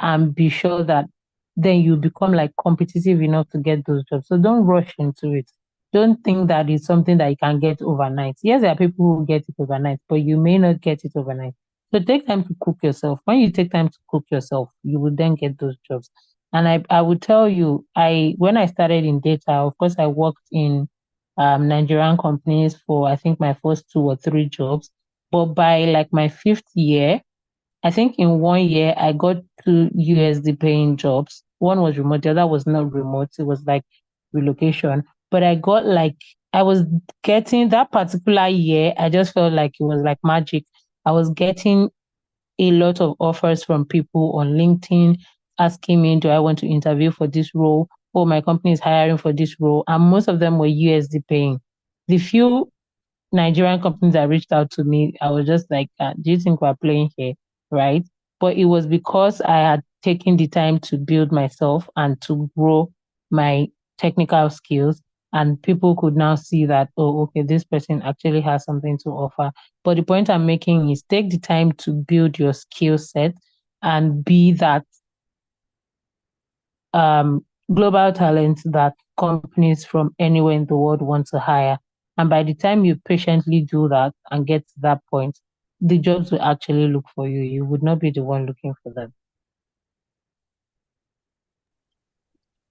and be sure that then you become like competitive enough to get those jobs. So don't rush into it. Don't think that it's something that you can get overnight. Yes, there are people who get it overnight, but you may not get it overnight. So take time to cook yourself. When you take time to cook yourself, you will then get those jobs. And I would tell you, when I started in data, of course, I worked in Nigerian companies for I think my first 2 or 3 jobs. But by like my 5th year, I think in 1 year I got 2 USD paying jobs. One was remote, the other was not remote. It was like relocation. But I was getting that particular year, I just felt like it was like magic. I was getting a lot of offers from people on LinkedIn asking me, do I want to interview for this role? Or my company is hiring for this role. And most of them were USD paying. The few Nigerian companies that reached out to me, I was just like, do you think we're playing here? Right. But it was because I had taken the time to build myself and to grow my technical skills. And people could now see that, oh, okay, this person actually has something to offer. But the point I'm making is take the time to build your skill set and be that global talent that companies from anywhere in the world want to hire. And by the time you patiently do that and get to that point, the jobs will actually look for you. You would not be the one looking for them.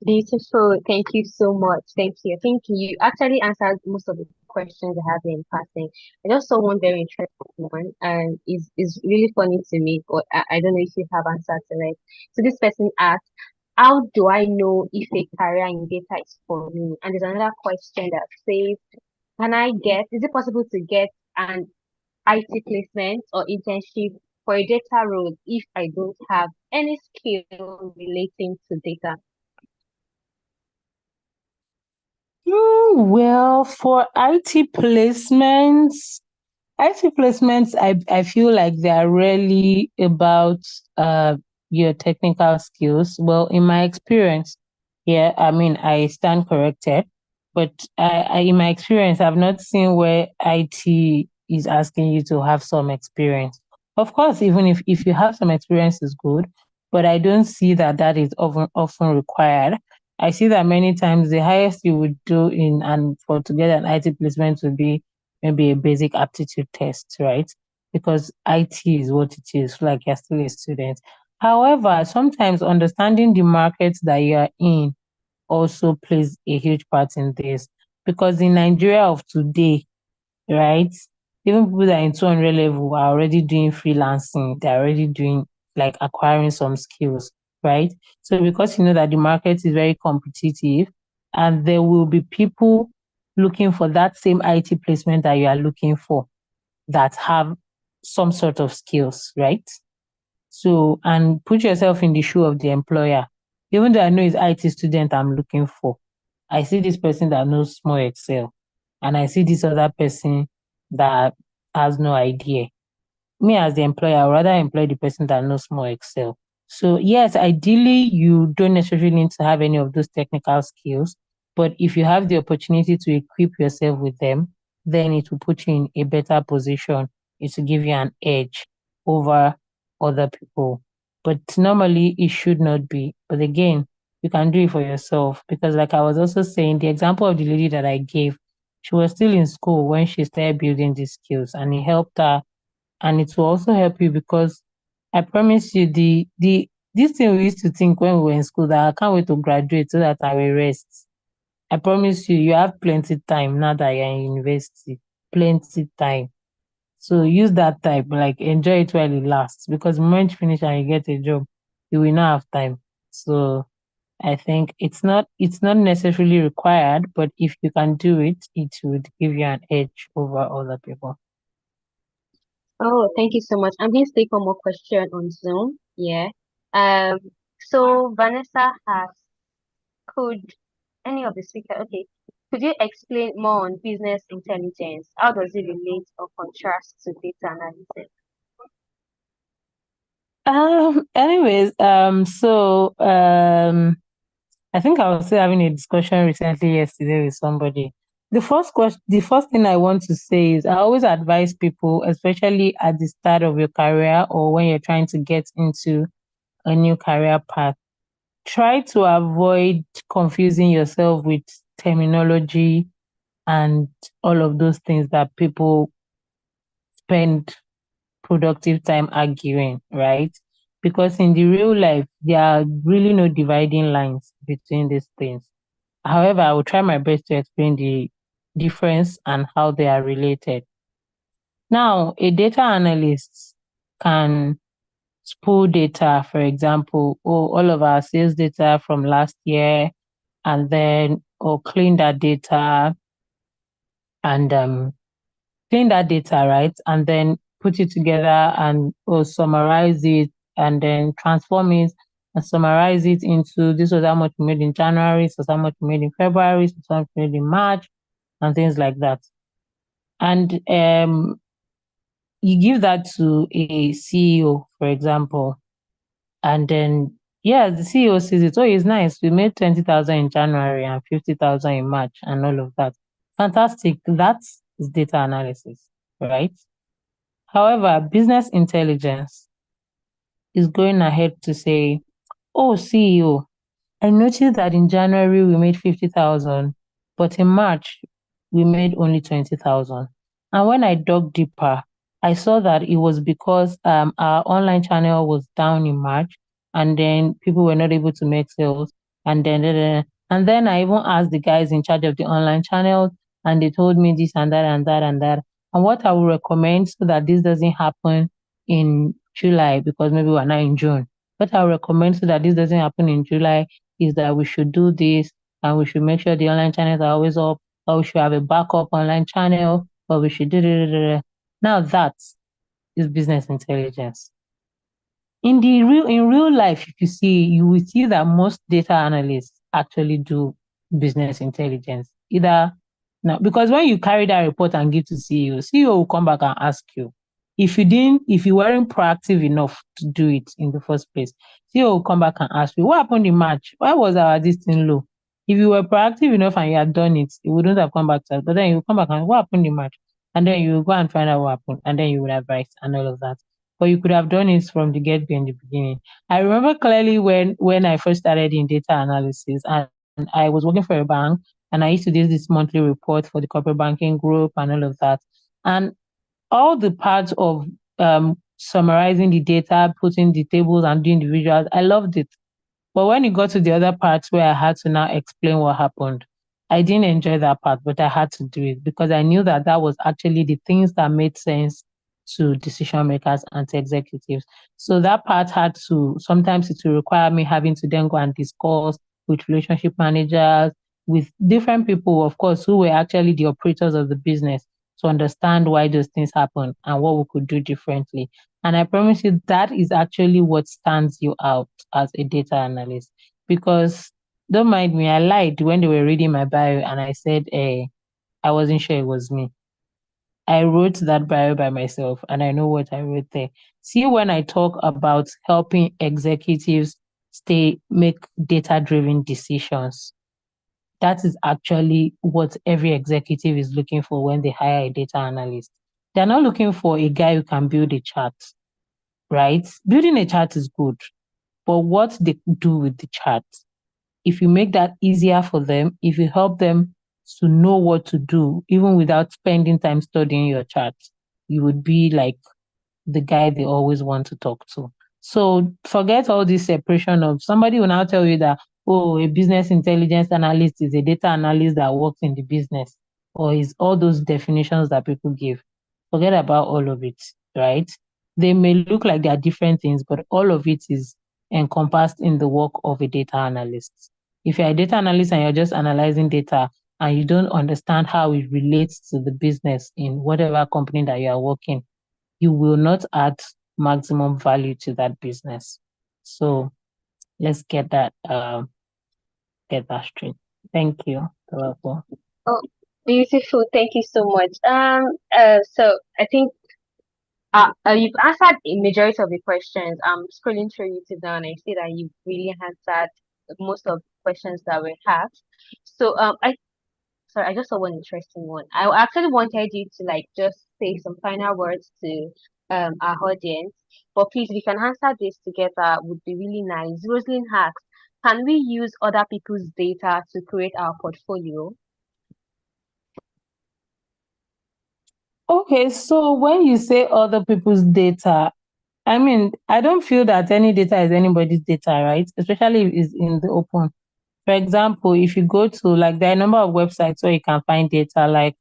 Beautiful. Thank you so much. Thank you. I think you actually answered most of the questions I had in passing. I just saw one very interesting one, and is really funny to me, but I don't know if you have answered to it. So this person asked, how do I know if a career in data is for me? And there's another question that says, is it possible to get an IT placement or internship for a data role if I don't have any skill relating to data? Well, for IT placements, I feel like they are really about your technical skills. Well, in my experience, yeah, I mean, I stand corrected, but in my experience, I've not seen where IT is asking you to have some experience. Of course, even if you have some experience is good, but I don't see that is often required. I see that many times the highest you would do to get an IT placement would be maybe a basic aptitude test, right? Because IT is what it is, like you're still a student. However, sometimes understanding the markets that you are in also plays a huge part in this. Because in Nigeria of today, right, even people that are in 200 level are already doing freelancing, they're already doing like acquiring some skills, right? So because you know that the market is very competitive and there will be people looking for that same IT placement that you are looking for that have some sort of skills, right? So, and put yourself in the shoe of the employer. Even though I know it's IT student I'm looking for, I see this person that knows small Excel, and I see this other person that has no idea. Me as the employer, I would rather employ the person that knows more Excel. So yes, ideally you don't necessarily need to have any of those technical skills, But if you have the opportunity to equip yourself with them, then it will put you in a better position. It will give you an edge over other people. But normally it should not be. But again, you can do it for yourself, because like I was also saying, the example of the lady that I gave, she was still in school when she started building these skills, and it helped her. And it will also help you, because I promise you, this thing we used to think when we were in school, that I can't wait to graduate so that I will rest. I promise you, you have plenty time now that you're in university. Plenty time. So use that time, like enjoy it while it lasts. Because the moment you finish and you get a job, you will not have time. So I think it's not necessarily required, but if you can do it, it would give you an edge over other people. Oh, thank you so much. I'm going to take one more question on Zoom. Yeah. Um, so Vanessa has, could any of the speaker, okay, could you explain more on business intelligence? How does it relate or contrast to data analysis? Anyways, I think I was still having a discussion recently yesterday with somebody. The first thing I want to say is I always advise people, especially at the start of your career or when you're trying to get into a new career path, try to avoid confusing yourself with terminology and all of those things that people spend productive time arguing, right? Because in the real life, there are really no dividing lines between these things. However, I will try my best to explain the difference and how they are related. Now, a data analyst can pull data, for example, all of our sales data from last year, and then or clean that data and clean that data, right? And then put it together and or summarize it, and then transform it and summarize it into this was how much we made in January, this was how much we made in February, this was how much we made in March, and things like that. And you give that to a CEO, for example, and then yeah, the CEO sees it. Oh, it's nice. We made 20,000 in January and 50,000 in March, and all of that. Fantastic. That is data analysis, right? However, business intelligence is going ahead to say, oh, CEO, I noticed that in January we made 50,000, but in March we made only 20,000. And when I dug deeper, I saw that it was because our online channel was down in March, and then people were not able to make sales. And then I even asked the guys in charge of the online channel, and they told me this and that and that and that. And what I would recommend so that this doesn't happen in July, because maybe we're now in June. What I would recommend so that this doesn't happen in July is that we should do this, and we should make sure the online channels are always up, or we should have a backup online channel, or we should do. Now that is business intelligence. In real life, if you see, you will see that most data analysts actually do business intelligence. Either now, because when you carry that report and give to CEO will come back and ask you, if you weren't proactive enough to do it in the first place, CEO will come back and ask you, what happened in March? Why was our this thing low? If you were proactive enough and you had done it, it wouldn't have come back to us. But then you come back and what happened in March? And then you go and find out what happened, and then you would advise and all of that. But you could have done it from the get-go in the beginning. I remember clearly when I first started in data analysis, and I was working for a bank, and I used to do this monthly report for the corporate banking group and all of that. And all the parts of summarizing the data, putting the tables and doing the visuals, I loved it. But when it got to the other parts where I had to now explain what happened, I didn't enjoy that part, but I had to do it because I knew that that was actually the things that made sense to decision makers and to executives. So that part had to, sometimes it will require me having to then go and discuss with relationship managers, with different people, of course, who were actually the operators of the business, to understand why those things happen and what we could do differently. And I promise you that is actually what stands you out as a data analyst. Because don't mind me, I lied when they were reading my bio and I said I wasn't sure it was me. I wrote that bio by myself and I know what I wrote there. See, when I talk about helping executives make data-driven decisions, That is actually what every executive is looking for when they hire a data analyst. They're not looking for a guy who can build a chart, right? Building a chart is good, but what they do with the chart, if you make that easier for them, if you help them to know what to do, even without spending time studying your chart, you would be like the guy they always want to talk to. So forget all this separation of somebody will now tell you that, oh, a business intelligence analyst is a data analyst that works in the business, or is all those definitions that people give. Forget about all of it, right? They may look like they are different things, but all of it is encompassed in the work of a data analyst. If you're a data analyst and you're just analyzing data and you don't understand how it relates to the business in whatever company that you are working, you will not add maximum value to that business. So let's get that straight. Thank you. Oh, beautiful. Thank you so much. So I think you've answered a majority of the questions. I'm scrolling through YouTube now and I see that you've really answered most of the questions that were asked. So I just saw one interesting one. I actually wanted you to like just say some final words to our audience, but please, if you can answer this together, would be really nice. Rosalind asks, can we use other people's data to create our portfolio? Okay, so when you say other people's data, I mean, I don't feel that any data is anybody's data, right? Especially if it's in the open. For example, if you go to like there are a number of websites where you can find data like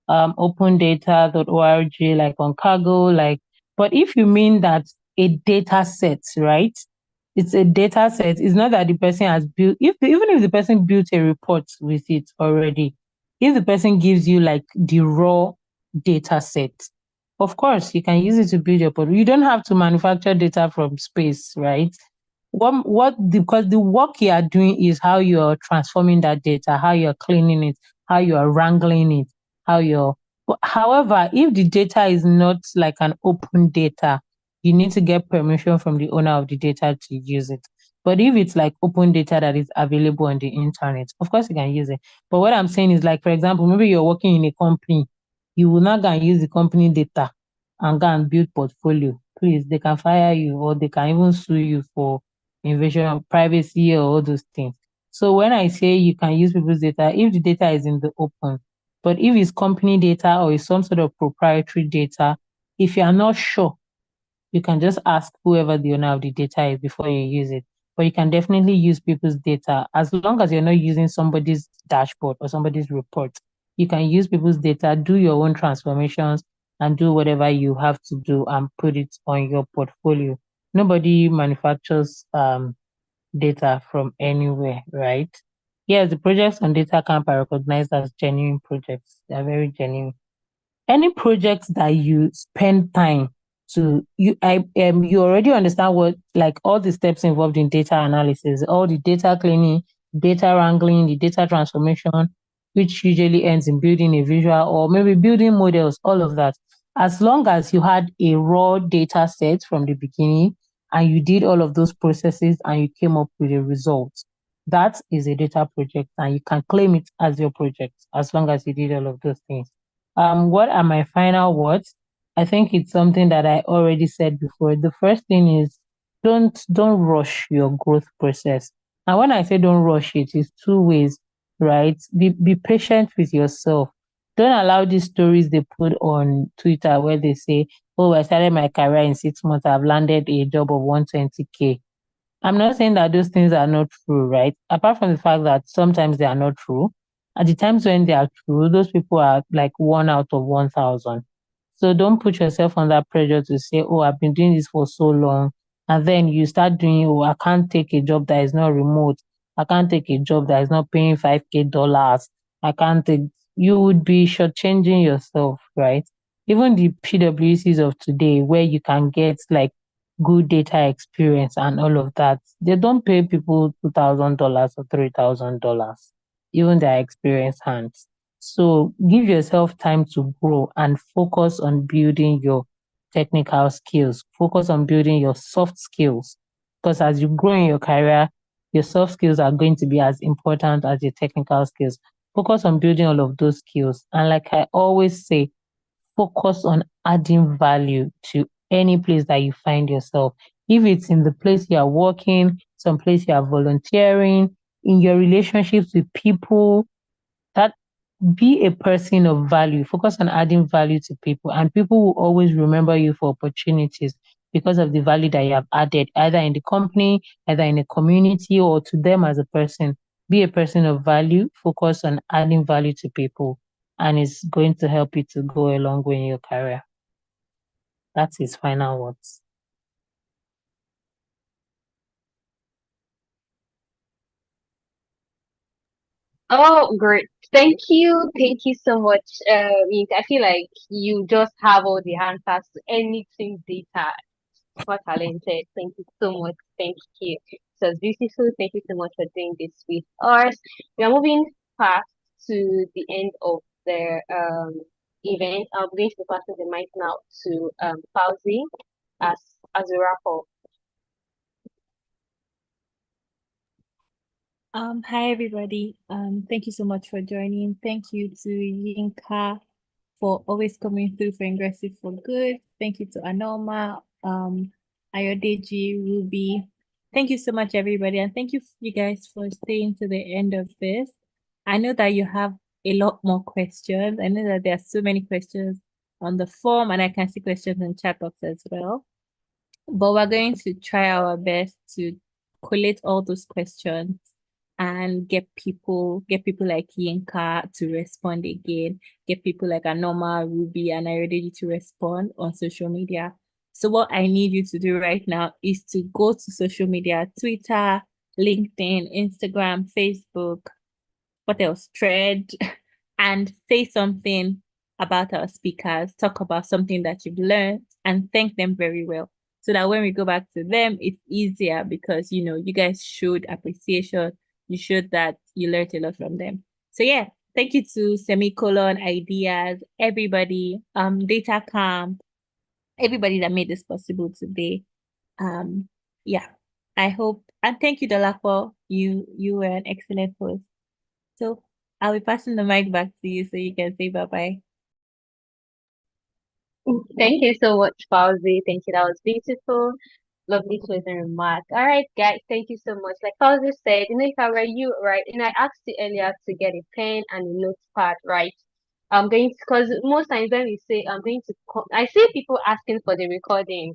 opendata.org, like on Kaggle, like, but if you mean that a data set, right? It's a data set. It's not that the person has built, even if the person built a report with it already, if the person gives you like the raw data set, of course you can use it to build your portfolio. You don't have to manufacture data from space, right? Because the work you are doing is how you're transforming that data, how you're cleaning it, how you're wrangling it, however, if the data is not like an open data, you need to get permission from the owner of the data to use it. But if it's like open data that is available on the internet, of course you can use it. But what I'm saying is like, for example, maybe you're working in a company, you will not go and use the company data and go and build portfolio. Please, they can fire you or they can even sue you for invasion of privacy or all those things. So when I say you can use people's data, if the data is in the open, but if it's company data or it's some sort of proprietary data, if you are not sure, you can just ask whoever the owner of the data is before you use it. But you can definitely use people's data as long as you're not using somebody's dashboard or somebody's report. You can use people's data, do your own transformations, and do whatever you have to do and put it on your portfolio. Nobody manufactures data from anywhere, right? Yes, the projects on data camp are recognized as genuine projects. They're very genuine. Any projects that you spend time to you already understand what like all the steps involved in data analysis, all the data cleaning, data wrangling, the data transformation, which usually ends in building a visual or maybe building models, all of that. As long as you had a raw data set from the beginning and you did all of those processes and you came up with a result, that is a data project and you can claim it as your project as long as you did all of those things. What are my final words? I think it's something that I already said before. The first thing is don't rush your growth process. And when I say don't rush it, it's two ways, right? Be patient with yourself. Don't allow these stories they put on Twitter where they say, "Oh, I started my career in 6 months. I've landed a job of 120K." I'm not saying that those things are not true, right? Apart from the fact that sometimes they are not true. At the times when they are true, those people are like 1 out of 1,000. So don't put yourself under pressure to say, oh, I've been doing this for so long. And then you start doing, oh, I can't take a job that is not remote. I can't take a job that is not paying $5K. I can't take, you would be shortchanging yourself, right? Even the PwCs of today, where you can get like good data experience and all of that, they don't pay people $2,000 or $3,000, even their experienced hands. So give yourself time to grow and focus on building your technical skills. Focus on building your soft skills. Because as you grow in your career, your soft skills are going to be as important as your technical skills. Focus on building all of those skills. And like I always say, focus on adding value to any place that you find yourself. If it's in the place you are working, some place you are volunteering, in your relationships with people, that be a person of value. Focus on adding value to people, and people will always remember you for opportunities because of the value that you have added, either in the company, either in a community, or to them as a person. Be a person of value. Focus on adding value to people, and it's going to help you to go a long way in your career. That's his final words. Oh, great. Thank you. Thank you so much. I feel like you just have all the answers to anything data. Super talented. Thank you so much. Thank you. So it's beautiful. Thank you so much for doing this with us. We are moving fast to the end of the event. I'm going to pass the mic now to Fauzi as a wrap up. Hi everybody. Thank you so much for joining. Thank you to Yinka for always coming through for Ingressive for Good. Thank you to Anoma, Ayodeji, Ruby. Thank you so much, everybody, and thank you guys for staying to the end of this. I know that you have a lot more questions. I know that there are so many questions on the form, and I can see questions in chat box as well. But we're going to try our best to collate all those questions and get people like Yinka to respond again, get people like Anoma, Ruby, and Ayodeji to respond on social media. So what I need you to do right now is to go to social media, Twitter, LinkedIn, Instagram, Facebook, what else? Thread, and say something about our speakers, talk about something that you've learned, and thank them very well. So that when we go back to them, it's easier because, you guys showed appreciation. You showed that you learned a lot from them. So yeah, thank you to Semicolon, Ideas, everybody, Data Camp, everybody that made this possible today. Yeah, I hope, and thank you, Dolapo. You were an excellent host. So I'll be passing the mic back to you so you can say bye-bye. Thank you so much, Fauzi. Thank you. That was beautiful. Lovely closing remark. All right, guys, thank you so much. Like Fauzi said, if I were you, right, and I asked you earlier to get a pen and a notepad, right? I'm going to, because most times when we say I'm going to, I see people asking for the recording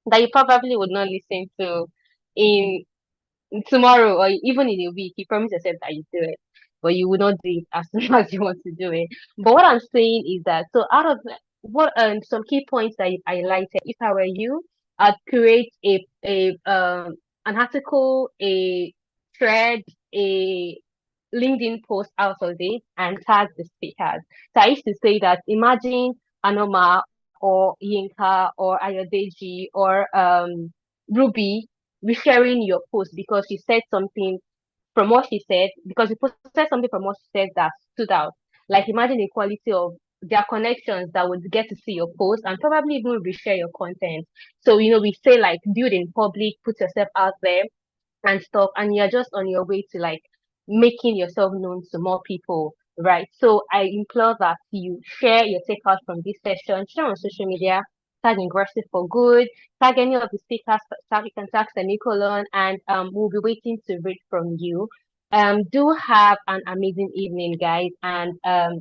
that you probably would not listen to in tomorrow or even in a week. You promise yourself that you do it, but you will not do it as soon as you want to do it. But what I'm saying is that, so out of what some key points that you highlighted, if I were you, I'd create a an article, a thread, a LinkedIn post out of it and tag the speakers. So I used to say that imagine Anoma or Yinka or Ayodeji or Ruby resharing your post because she said something from what she said, because you posted something from what she said that stood out. Like imagine the quality of their connections that would get to see your post and probably even reshare your content. So, we say like build in public, put yourself out there and stuff, and you're just on your way to like making yourself known to more people, right? So I implore that you share your takeout from this session, share on social media, tag Ingressive for Good, tag any of the speakers, you can tag Semicolon, and we'll be waiting to read from you. Do have an amazing evening, guys, and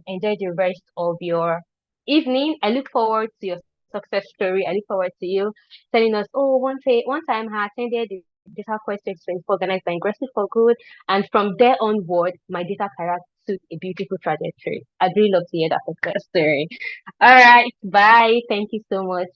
enjoy the rest of your evening. I look forward to your success story. I look forward to you telling us, oh, one time I attended the Data Quest 2024 organized by Ingressive for Good, and from there onward, my data career took a beautiful trajectory. I'd really love to hear that success story. All right, bye. Thank you so much.